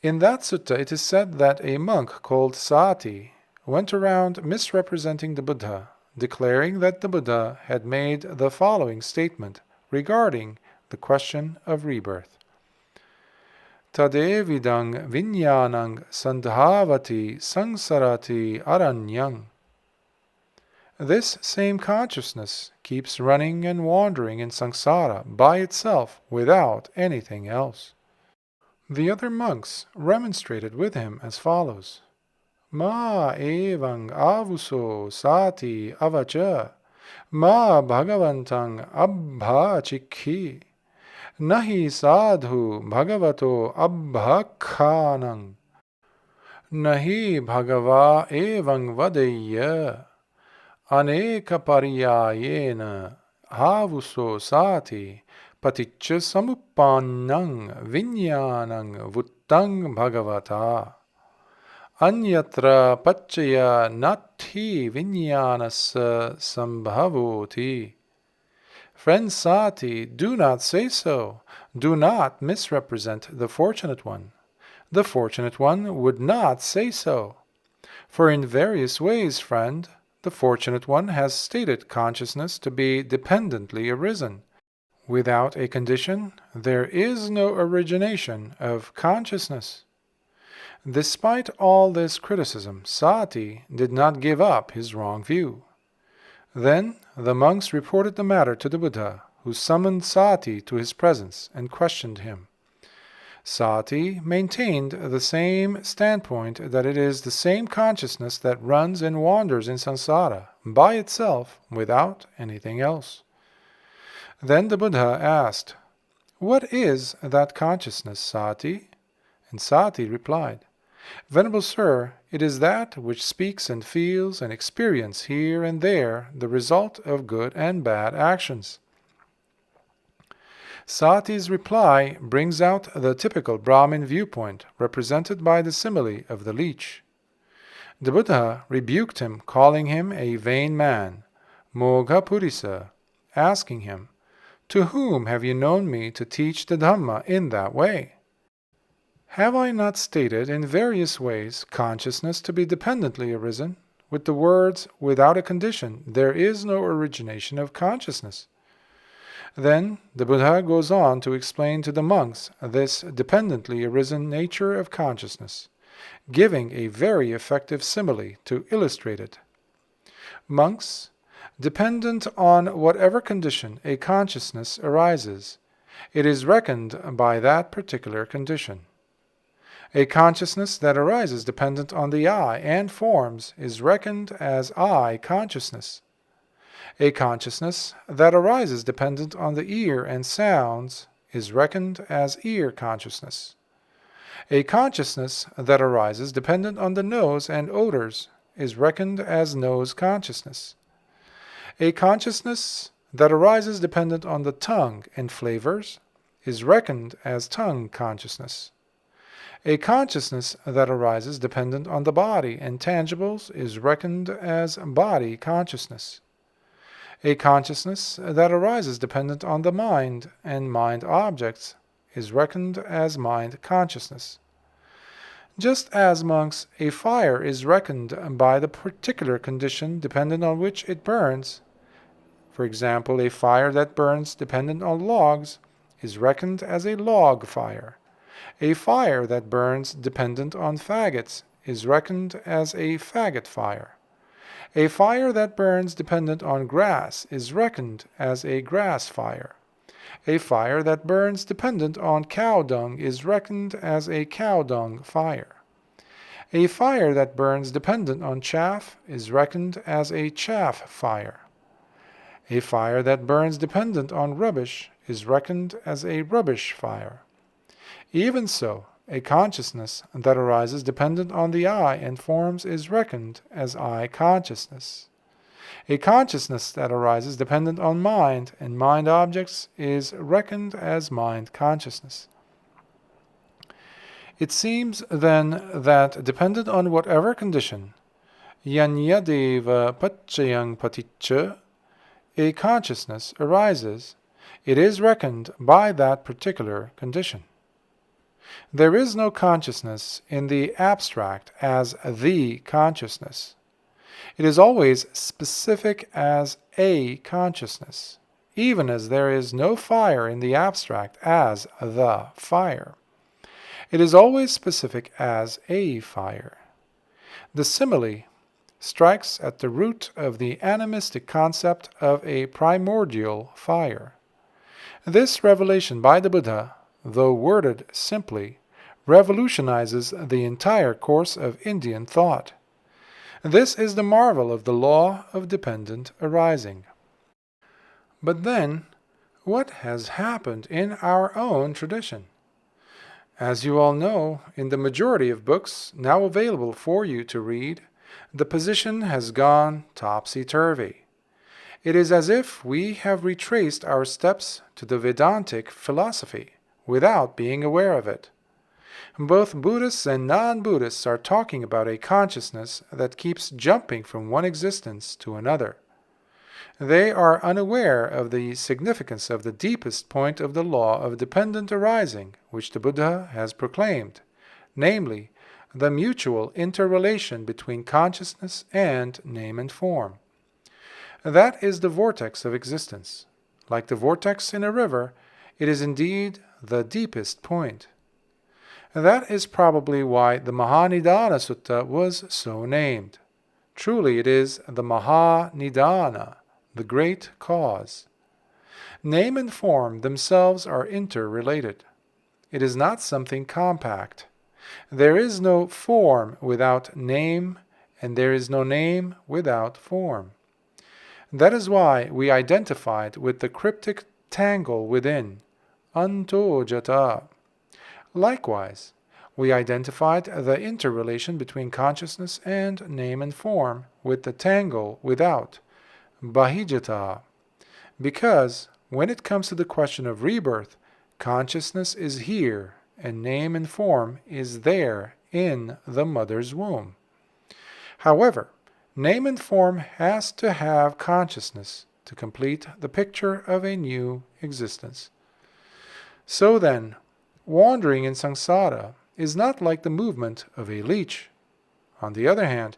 In that sutta it is said that a monk called Sati went around misrepresenting the Buddha, declaring that the Buddha had made the following statement regarding the question of rebirth. Tadevidang viññāṇaṃ sandhavati sangsarati aranyang. This same consciousness keeps running and wandering in samsara by itself without anything else. The other monks remonstrated with him as follows. Ma evang avuso sati avacha, ma bhagavantang abbhachikhi, nahi sadhu bhagavato abbhakhanang, nahi bhagava evang vadeya, aneka pariyayena avuso sati, Paṭicca Samuppāda viññānaṃ vuttang bhagavata. Anyatra paccaya nathi viññānasya sambhavoti. Friend Sati, do not say so. Do not misrepresent the Fortunate One. The Fortunate One would not say so. For in various ways, friend, the Fortunate One has stated consciousness to be dependently arisen. Without a condition, there is no origination of consciousness. Despite all this criticism, Sati did not give up his wrong view. Then the monks reported the matter to the Buddha, who summoned Sati to his presence and questioned him. Sati maintained the same standpoint that it is the same consciousness that runs and wanders in samsara by itself without anything else. Then the Buddha asked, "What is that consciousness, Sati?" And Sati replied, "Venerable Sir, it is that which speaks and feels and experiences here and there the result of good and bad actions." Sati's reply brings out the typical Brahmin viewpoint represented by the simile of the leech. The Buddha rebuked him, calling him a vain man, Mogha Purisa, asking him, "To whom have you known me to teach the Dhamma in that way? Have I not stated in various ways consciousness to be dependently arisen? With the words, without a condition, there is no origination of consciousness." Then the Buddha goes on to explain to the monks this dependently arisen nature of consciousness, giving a very effective simile to illustrate it. Monks, dependent on whatever condition a consciousness arises, it is reckoned by that particular condition. A consciousness that arises dependent on the I and forms is reckoned as I consciousness. A consciousness that arises dependent on the ear and sounds is reckoned as ear consciousness. A consciousness that arises dependent on the nose and odors is reckoned as nose consciousness. A consciousness that arises dependent on the tongue and flavors is reckoned as tongue consciousness. A consciousness that arises dependent on the body and tangibles is reckoned as body consciousness. A consciousness that arises dependent on the mind and mind objects is reckoned as mind consciousness. Just as, monks, a fire is reckoned by the particular condition dependent on which it burns. For example, a fire that burns dependent on logs is reckoned as a log fire. A fire that burns dependent on faggots is reckoned as a faggot fire. A fire that burns dependent on grass is reckoned as a grass fire. A fire that burns dependent on cow dung is reckoned as a cow dung fire. A fire that burns dependent on chaff is reckoned as a chaff fire. A fire that burns dependent on rubbish is reckoned as a rubbish fire. Even so, a consciousness that arises dependent on the I and forms is reckoned as I consciousness. A consciousness that arises dependent on mind and mind objects is reckoned as mind consciousness. It seems then that dependent on whatever condition, yanyadeva paccayang paticca, a consciousness arises, it is reckoned by that particular condition. There is no consciousness in the abstract as the consciousness. It is always specific as a consciousness, even as there is no fire in the abstract as the fire. It is always specific as a fire. The simile, strikes at the root of the animistic concept of a primordial fire. This revelation by the Buddha, though worded simply, revolutionizes the entire course of Indian thought. This is the marvel of the law of dependent arising. But then, what has happened in our own tradition? As you all know, in the majority of books now available for you to read, the position has gone topsy-turvy. It is as if we have retraced our steps to the Vedantic philosophy without being aware of it. Both Buddhists and non-Buddhists are talking about a consciousness that keeps jumping from one existence to another. They are unaware of the significance of the deepest point of the law of dependent arising which the Buddha has proclaimed, namely, the mutual interrelation between consciousness and name and form. That is the vortex of existence. Like the vortex in a river, it is indeed the deepest point. That is probably why the Nibbāna Sutta was so named. Truly it is the Nibbāna, the great cause. Name and form themselves are interrelated. It is not something compact. There is no form without name, and there is no name without form. That is why we identified with the cryptic tangle within, antojata. Likewise, we identified the interrelation between consciousness and name and form with the tangle without, bahijata, because when it comes to the question of rebirth, consciousness is here and name and form is there in the mother's womb. However, name and form has to have consciousness to complete the picture of a new existence. So then, wandering in samsara is not like the movement of a leech. On the other hand,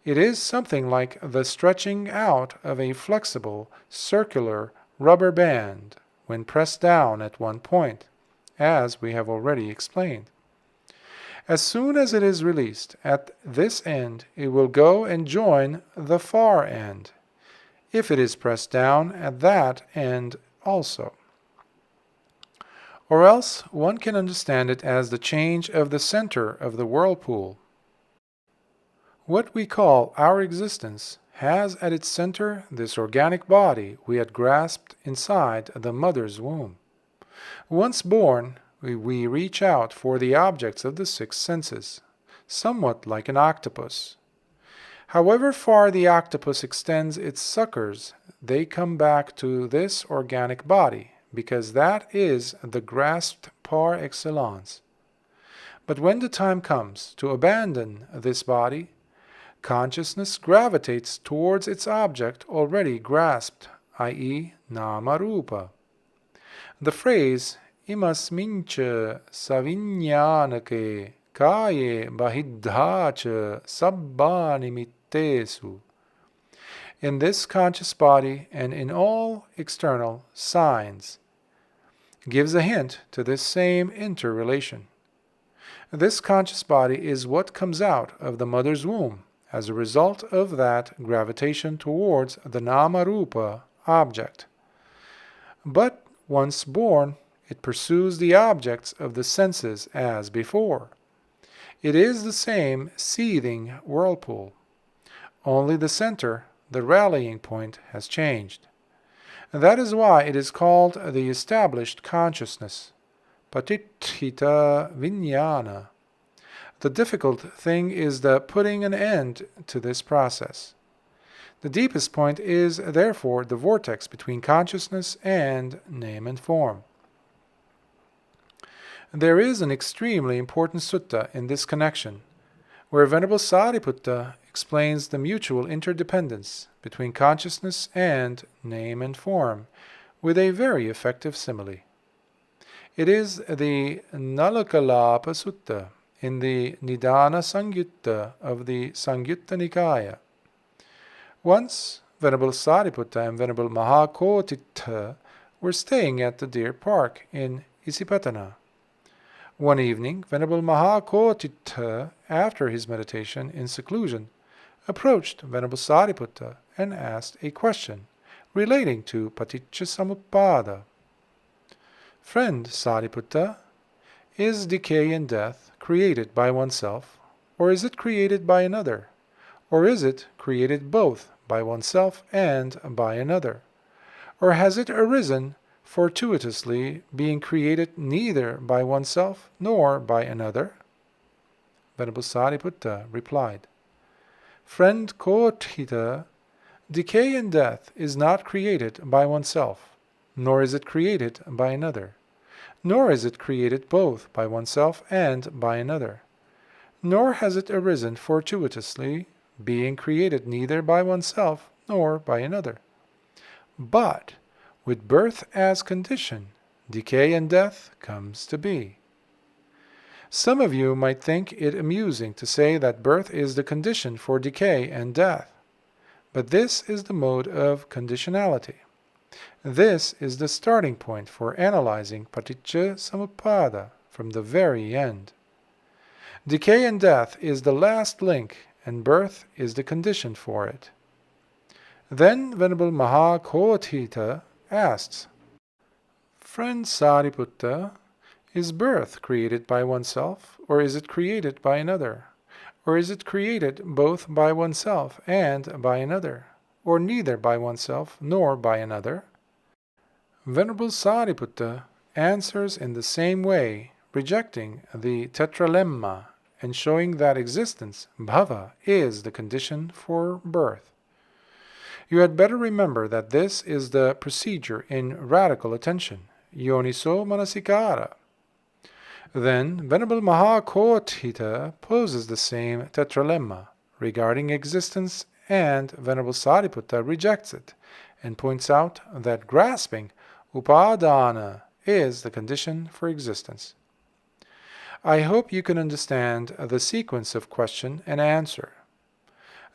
it is something like the stretching out of a flexible, circular rubber band when pressed down at one point, as we have already explained. As soon as it is released at this end, it will go and join the far end, if it is pressed down at that end also. Or else one can understand it as the change of the center of the whirlpool. What we call our existence has at its center this organic body we had grasped inside the mother's womb. Once born, we reach out for the objects of the six senses, somewhat like an octopus. However far the octopus extends its suckers, they come back to this organic body, because that is the grasped par excellence. But when the time comes to abandon this body, consciousness gravitates towards its object already grasped, i.e., nama-rupa. The phrase imasmincha saviññānake kāye bahidhācha sabbānimittesu. In this conscious body and in all external signs, gives a hint to this same interrelation. This conscious body is what comes out of the mother's womb as a result of that gravitation towards the nama-rupa object. But once born, it pursues the objects of the senses as before. It is the same seething whirlpool. Only the center, the rallying point, has changed. That is why it is called the established consciousness, Paṭicca Viññāna. The difficult thing is the putting an end to this process. The deepest point is, therefore, the vortex between consciousness and name and form. There is an extremely important sutta in this connection, where Venerable Sariputta explains the mutual interdependence between consciousness and name and form with a very effective simile. It is the Nalakalapa Sutta in the Nidāna Sangyutta of the Sangyutta Nikaya. Once, Venerable Sariputta and Venerable Mahakotitha were staying at the Deer Park in Isipatana. One evening, Venerable Mahakotitha, after his meditation in seclusion, approached Venerable Sariputta and asked a question relating to Paṭicca Samuppāda. Friend Sariputta, is decay and death created by oneself, or is it created by another? Or is it created both by oneself and by another? Or has it arisen fortuitously, being created neither by oneself nor by another? Venerable Sariputta replied, Friend Kotthita, decay and death is not created by oneself, nor is it created by another, nor is it created both by oneself and by another, nor has it arisen fortuitously, being created neither by oneself nor by another. But with birth as condition, decay and death comes to be. Some of you might think it amusing to say that birth is the condition for decay and death, but this is the mode of conditionality. This is the starting point for analyzing Paṭicca Samuppāda from the very end. Decay and death is the last link, and birth is the condition for it. Then Venerable Mahakotthita asks, Friend Sariputta, is birth created by oneself, or is it created by another? Or is it created both by oneself and by another, or neither by oneself nor by another? Venerable Sariputta answers in the same way, rejecting the tetralemma and showing that existence, bhava, is the condition for birth. You had better remember that this is the procedure in radical attention, yoniso manasikara. Then Venerable Mahakotthita poses the same tetralemma regarding existence, and Venerable Sariputta rejects it and points out that grasping upadana is the condition for existence. I hope you can understand the sequence of question and answer.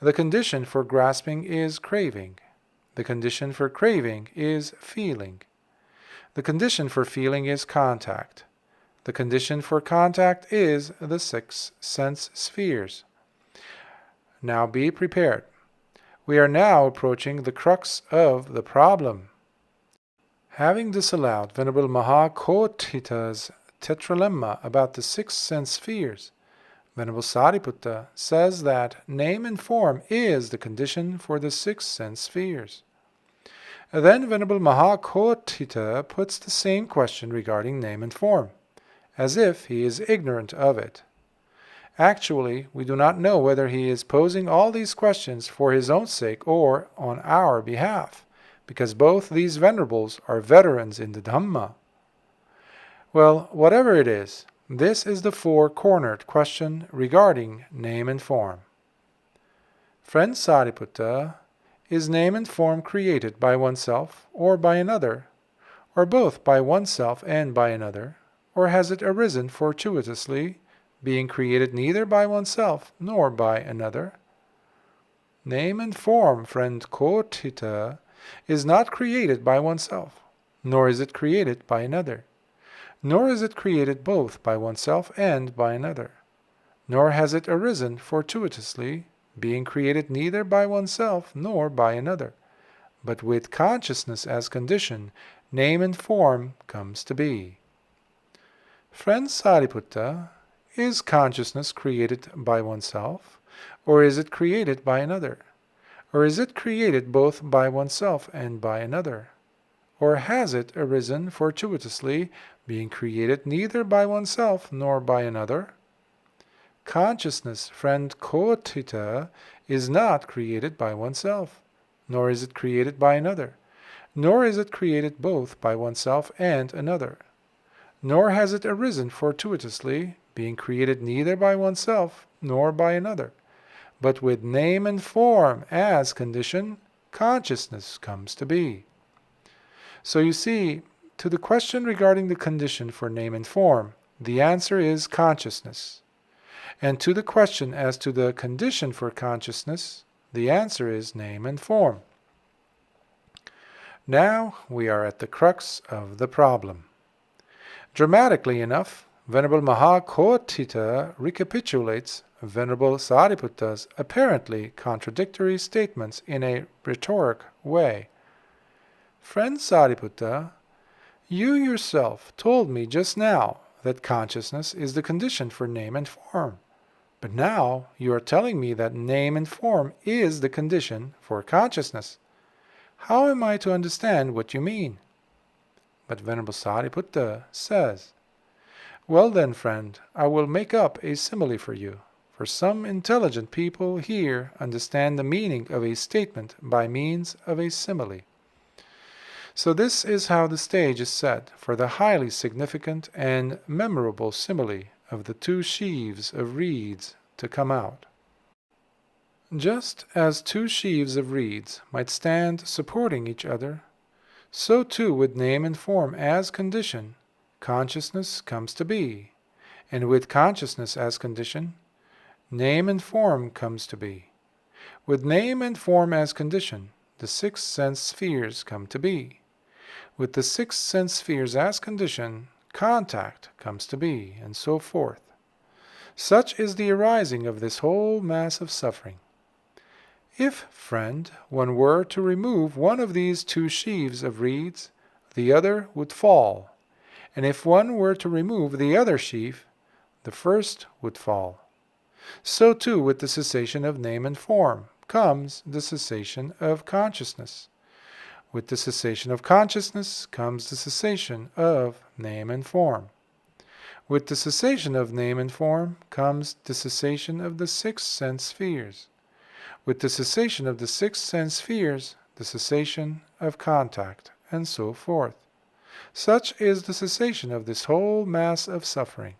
The condition for grasping is craving. The condition for craving is feeling. The condition for feeling is contact. The condition for contact is the 6 sense spheres. Now be prepared. We are now approaching the crux of the problem. Having disallowed Venerable Mahakotthita's tetralemma about the 6 sense spheres, Venerable Sariputta says that name and form is the condition for the 6 sense spheres. Then Venerable Mahakotthita puts the same question regarding name and form, as if he is ignorant of it. Actually, we do not know whether he is posing all these questions for his own sake or on our behalf, because both these venerables are veterans in the Dhamma. Well, whatever it is, this is the 4-cornered question regarding name and form. Friend Sariputta, is name and form created by oneself or by another, or both by oneself and by another, or has it arisen fortuitously, being created neither by oneself nor by another? Name and form, friend Kotthita, is not created by oneself, nor is it created by another, nor is it created both by oneself and by another, nor has it arisen fortuitously, being created neither by oneself nor by another, but with consciousness as condition, name and form comes to be. Friend Sariputta, is consciousness created by oneself, or is it created by another? Or is it created both by oneself and by another? Or has it arisen fortuitously, being created neither by oneself nor by another? Consciousness, friend Kotthita, is not created by oneself, nor is it created by another, nor is it created both by oneself and another, nor has it arisen fortuitously, being created neither by oneself nor by another, but with name and form as condition, consciousness comes to be. So you see, to the question regarding the condition for name and form, the answer is consciousness. And to the question as to the condition for consciousness, the answer is name and form. Now we are at the crux of the problem. Dramatically enough, Venerable Mahakotthita recapitulates Venerable Sariputta's apparently contradictory statements in a rhetoric way. Friend Sariputta, you yourself told me just now that consciousness is the condition for name and form. But now you are telling me that name and form is the condition for consciousness. How am I to understand what you mean? But Venerable Sariputta says, well then, friend, I will make up a simile for you, for some intelligent people here understand the meaning of a statement by means of a simile. So this is how the stage is set for the highly significant and memorable simile of the two sheaves of reeds to come out. Just as two sheaves of reeds might stand supporting each other, so too with name and form as condition, consciousness comes to be, and with consciousness as condition, name and form comes to be. With name and form as condition, the 6 sense spheres come to be. With the 6 sense spheres as condition, contact comes to be, and so forth. Such is the arising of this whole mass of suffering. If, friend, one were to remove one of these two sheaves of reeds, the other would fall, and if one were to remove the other sheaf, the first would fall. So too with the cessation of name and form comes the cessation of consciousness. With the cessation of consciousness comes the cessation of name and form. With the cessation of name and form comes the cessation of the 6 sense spheres. With the cessation of the 6 sense spheres, the cessation of contact, and so forth. Such is the cessation of this whole mass of suffering.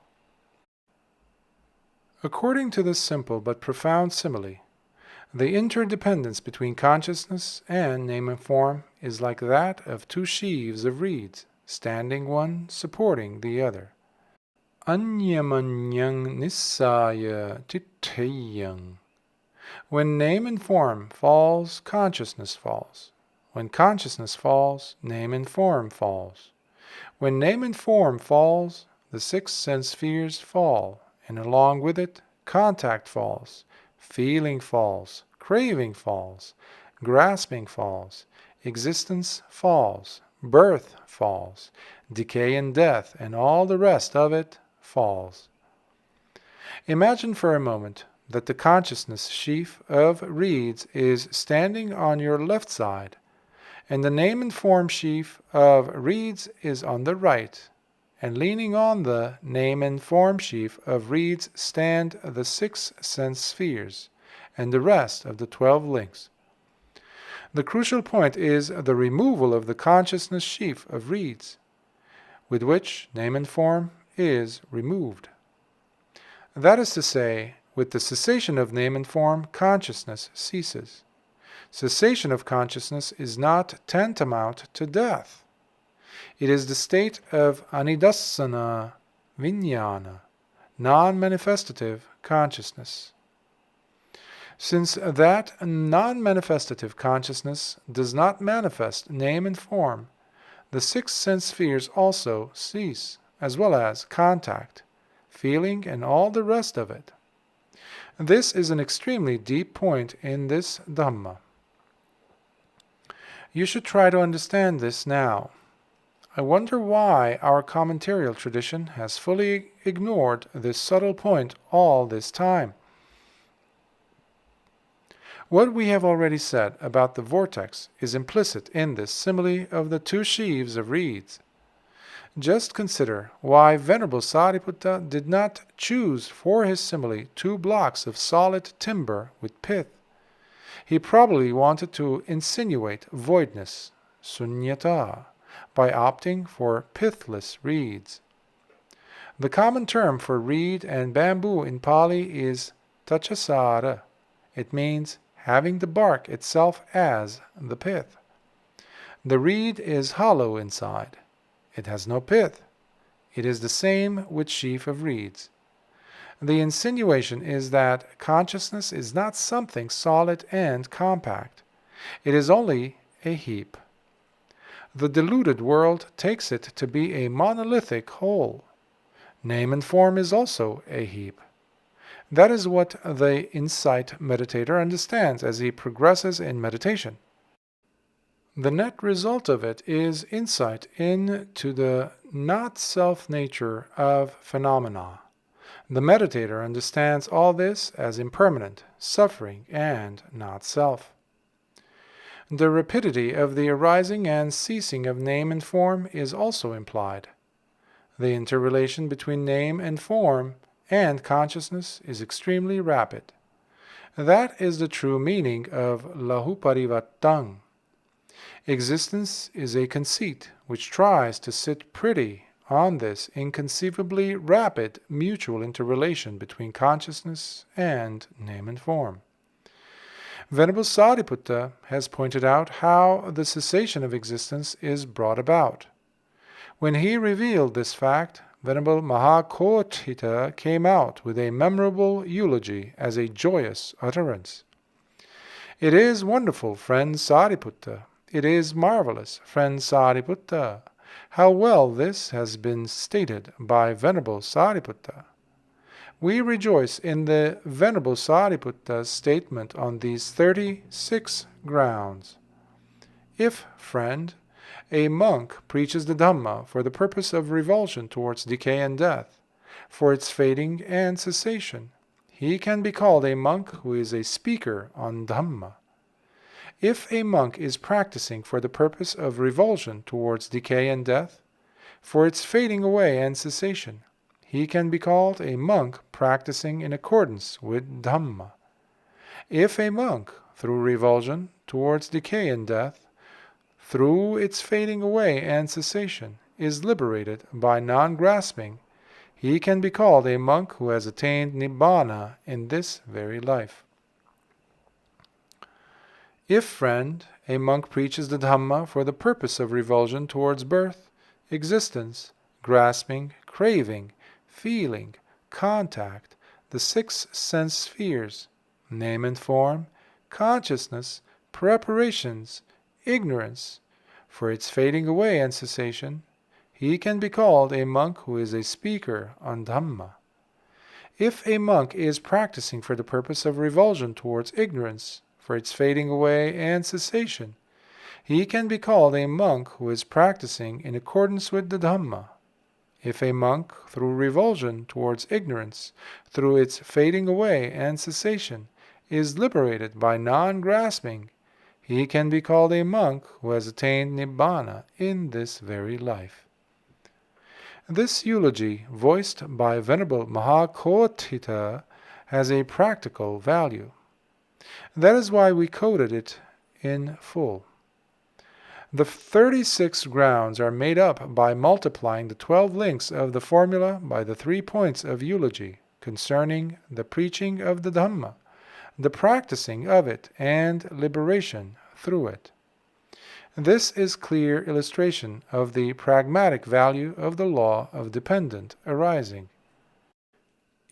According to this simple but profound simile, the interdependence between consciousness and name and form is like that of two sheaves of reeds, standing one supporting the other. Anyamanyang nissaya tithayang. When name and form falls, consciousness falls. When consciousness falls, name and form falls. When name and form falls, the 6 sense spheres fall, and along with it, contact falls, feeling falls, craving falls, grasping falls, existence falls, birth falls, decay and death, and all the rest of it falls. Imagine for a moment that the consciousness sheaf of reeds is standing on your left side, and the name and form sheaf of reeds is on the right, and leaning on the name and form sheaf of reeds stand the 6 sense spheres, and the rest of the 12 links. The crucial point is the removal of the consciousness sheaf of reeds, with which name and form is removed. That is to say, with the cessation of name and form, consciousness ceases. Cessation of consciousness is not tantamount to death. It is the state of anidassana vijnana, non-manifestative consciousness. Since that non-manifestative consciousness does not manifest name and form, the 6 sense spheres also cease, as well as contact, feeling, and all the rest of it. This is an extremely deep point in this Dhamma. You should try to understand this now. I wonder why our commentarial tradition has fully ignored this subtle point all this time. What we have already said about the vortex is implicit in this simile of the two sheaves of reeds. Just consider why Venerable Sariputta did not choose for his simile 2 blocks of solid timber with pith. He probably wanted to insinuate voidness, sunyata, by opting for pithless reeds. The common term for reed and bamboo in Pali is tachasara. It means having the bark itself as the pith. The reed is hollow inside. It has no pith. It is the same with sheaf of reeds. The insinuation is that consciousness is not something solid and compact. It is only a heap. The deluded world takes it to be a monolithic whole. Name and form is also a heap. That is what the insight meditator understands as he progresses in meditation. The net result of it is insight into the not-self nature of phenomena. The meditator understands all this as impermanent, suffering, and not self. The rapidity of the arising and ceasing of name and form is also implied. The interrelation between name and form and consciousness is extremely rapid. That is the true meaning of lahuparivattaṃ. Existence is a conceit which tries to sit pretty on this inconceivably rapid mutual interrelation between consciousness and name and form. Venerable Sariputta has pointed out how the cessation of existence is brought about. When he revealed this fact, Venerable Mahākotthita came out with a memorable eulogy as a joyous utterance. It is wonderful, friend Sariputta. It is marvelous, friend Sariputta, how well this has been stated by Venerable Sariputta. We rejoice in the Venerable Sariputta's statement on these 36 grounds. If, friend, a monk preaches the Dhamma for the purpose of revulsion towards decay and death, for its fading and cessation, he can be called a monk who is a speaker on Dhamma. If a monk is practicing for the purpose of revulsion towards decay and death, for its fading away and cessation, he can be called a monk practicing in accordance with Dhamma. If a monk, through revulsion towards decay and death, through its fading away and cessation, is liberated by non-grasping, he can be called a monk who has attained Nibbāna in this very life. If, friend, a monk preaches the Dhamma for the purpose of revulsion towards birth, existence, grasping, craving, feeling, contact, the 6 sense spheres, name and form, consciousness, preparations, ignorance, for its fading away and cessation, he can be called a monk who is a speaker on Dhamma. If a monk is practicing for the purpose of revulsion towards ignorance, for its fading away and cessation, he can be called a monk who is practicing in accordance with the Dhamma. If a monk, through revulsion towards ignorance, through its fading away and cessation, is liberated by non-grasping, he can be called a monk who has attained Nibbāna in this very life. This eulogy, voiced by Venerable Mahākotthita, has a practical value. That is why we quoted it in full. The 36 grounds are made up by multiplying the 12 links of the formula by the 3 points of eulogy concerning the preaching of the Dhamma, the practicing of it, and liberation through it. This is clear illustration of the pragmatic value of the law of dependent arising.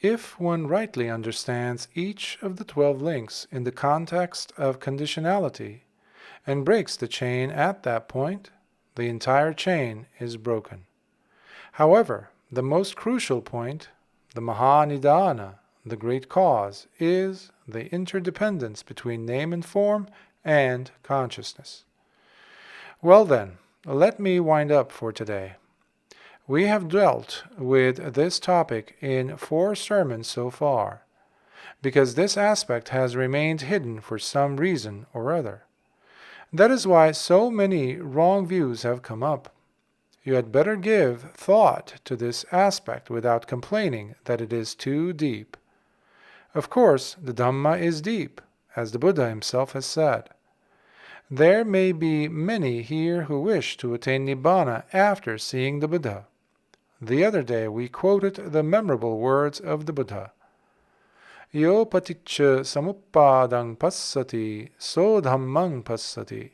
If one rightly understands each of the 12 links in the context of conditionality and breaks the chain at that point, the entire chain is broken. However, the most crucial point, the Mahanidāna, the great cause, is the interdependence between name and form and consciousness. Well then, let me wind up for today. We have dealt with this topic in 4 sermons so far, because this aspect has remained hidden for some reason or other. That is why so many wrong views have come up. You had better give thought to this aspect without complaining that it is too deep. Of course, the Dhamma is deep, as the Buddha himself has said. There may be many here who wish to attain Nibbāna after seeing the Buddha. The other day we quoted the memorable words of the Buddha. Yo Paṭicca Samuppādang passati, so Dhammang passati.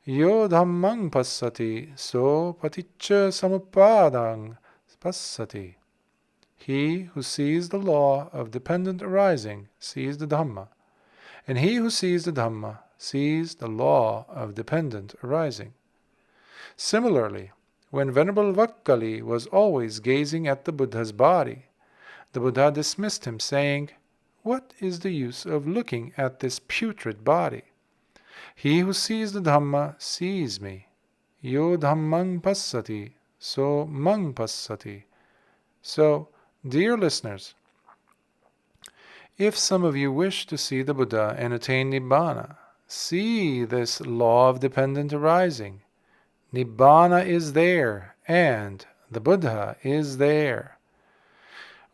Yo Dhammang passati, so Paṭicca Samuppādang passati. He who sees the law of dependent arising sees the Dhamma, and he who sees the Dhamma sees the law of dependent arising. Similarly, when Venerable Vakkali was always gazing at the Buddha's body, the Buddha dismissed him, saying, what is the use of looking at this putrid body? He who sees the Dhamma sees me. Yo Dhammang passati, so mang passati. So, dear listeners, if some of you wish to see the Buddha and attain Nibbāna, see this law of dependent arising. Nibbāna is there, and the Buddha is there.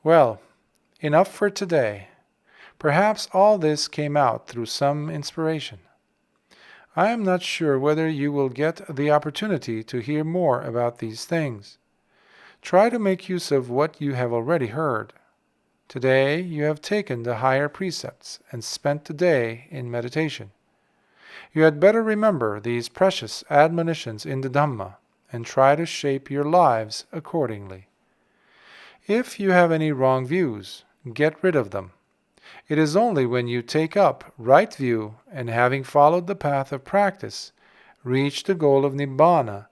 Well, enough for today. Perhaps all this came out through some inspiration. I am not sure whether you will get the opportunity to hear more about these things. Try to make use of what you have already heard. Today you have taken the higher precepts and spent the day in meditation. You had better remember these precious admonitions in the Dhamma and try to shape your lives accordingly. If you have any wrong views, get rid of them. It is only when you take up right view and, having followed the path of practice, reach the goal of Nibbāna,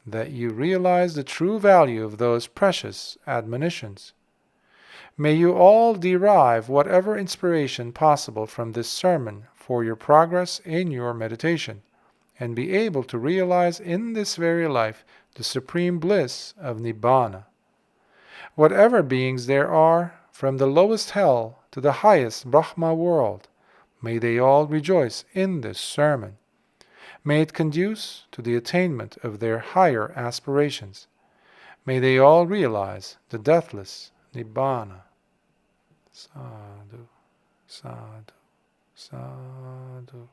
that you realize the true value of those precious admonitions. May you all derive whatever inspiration possible from this sermon for your progress in your meditation, and be able to realize in this very life the supreme bliss of Nibbāna. Whatever beings there are, from the lowest hell to the highest Brahma world, may they all rejoice in this sermon. May it conduce to the attainment of their higher aspirations. May they all realize the deathless Nibbāna. Sadhu, sadhu, sadhu.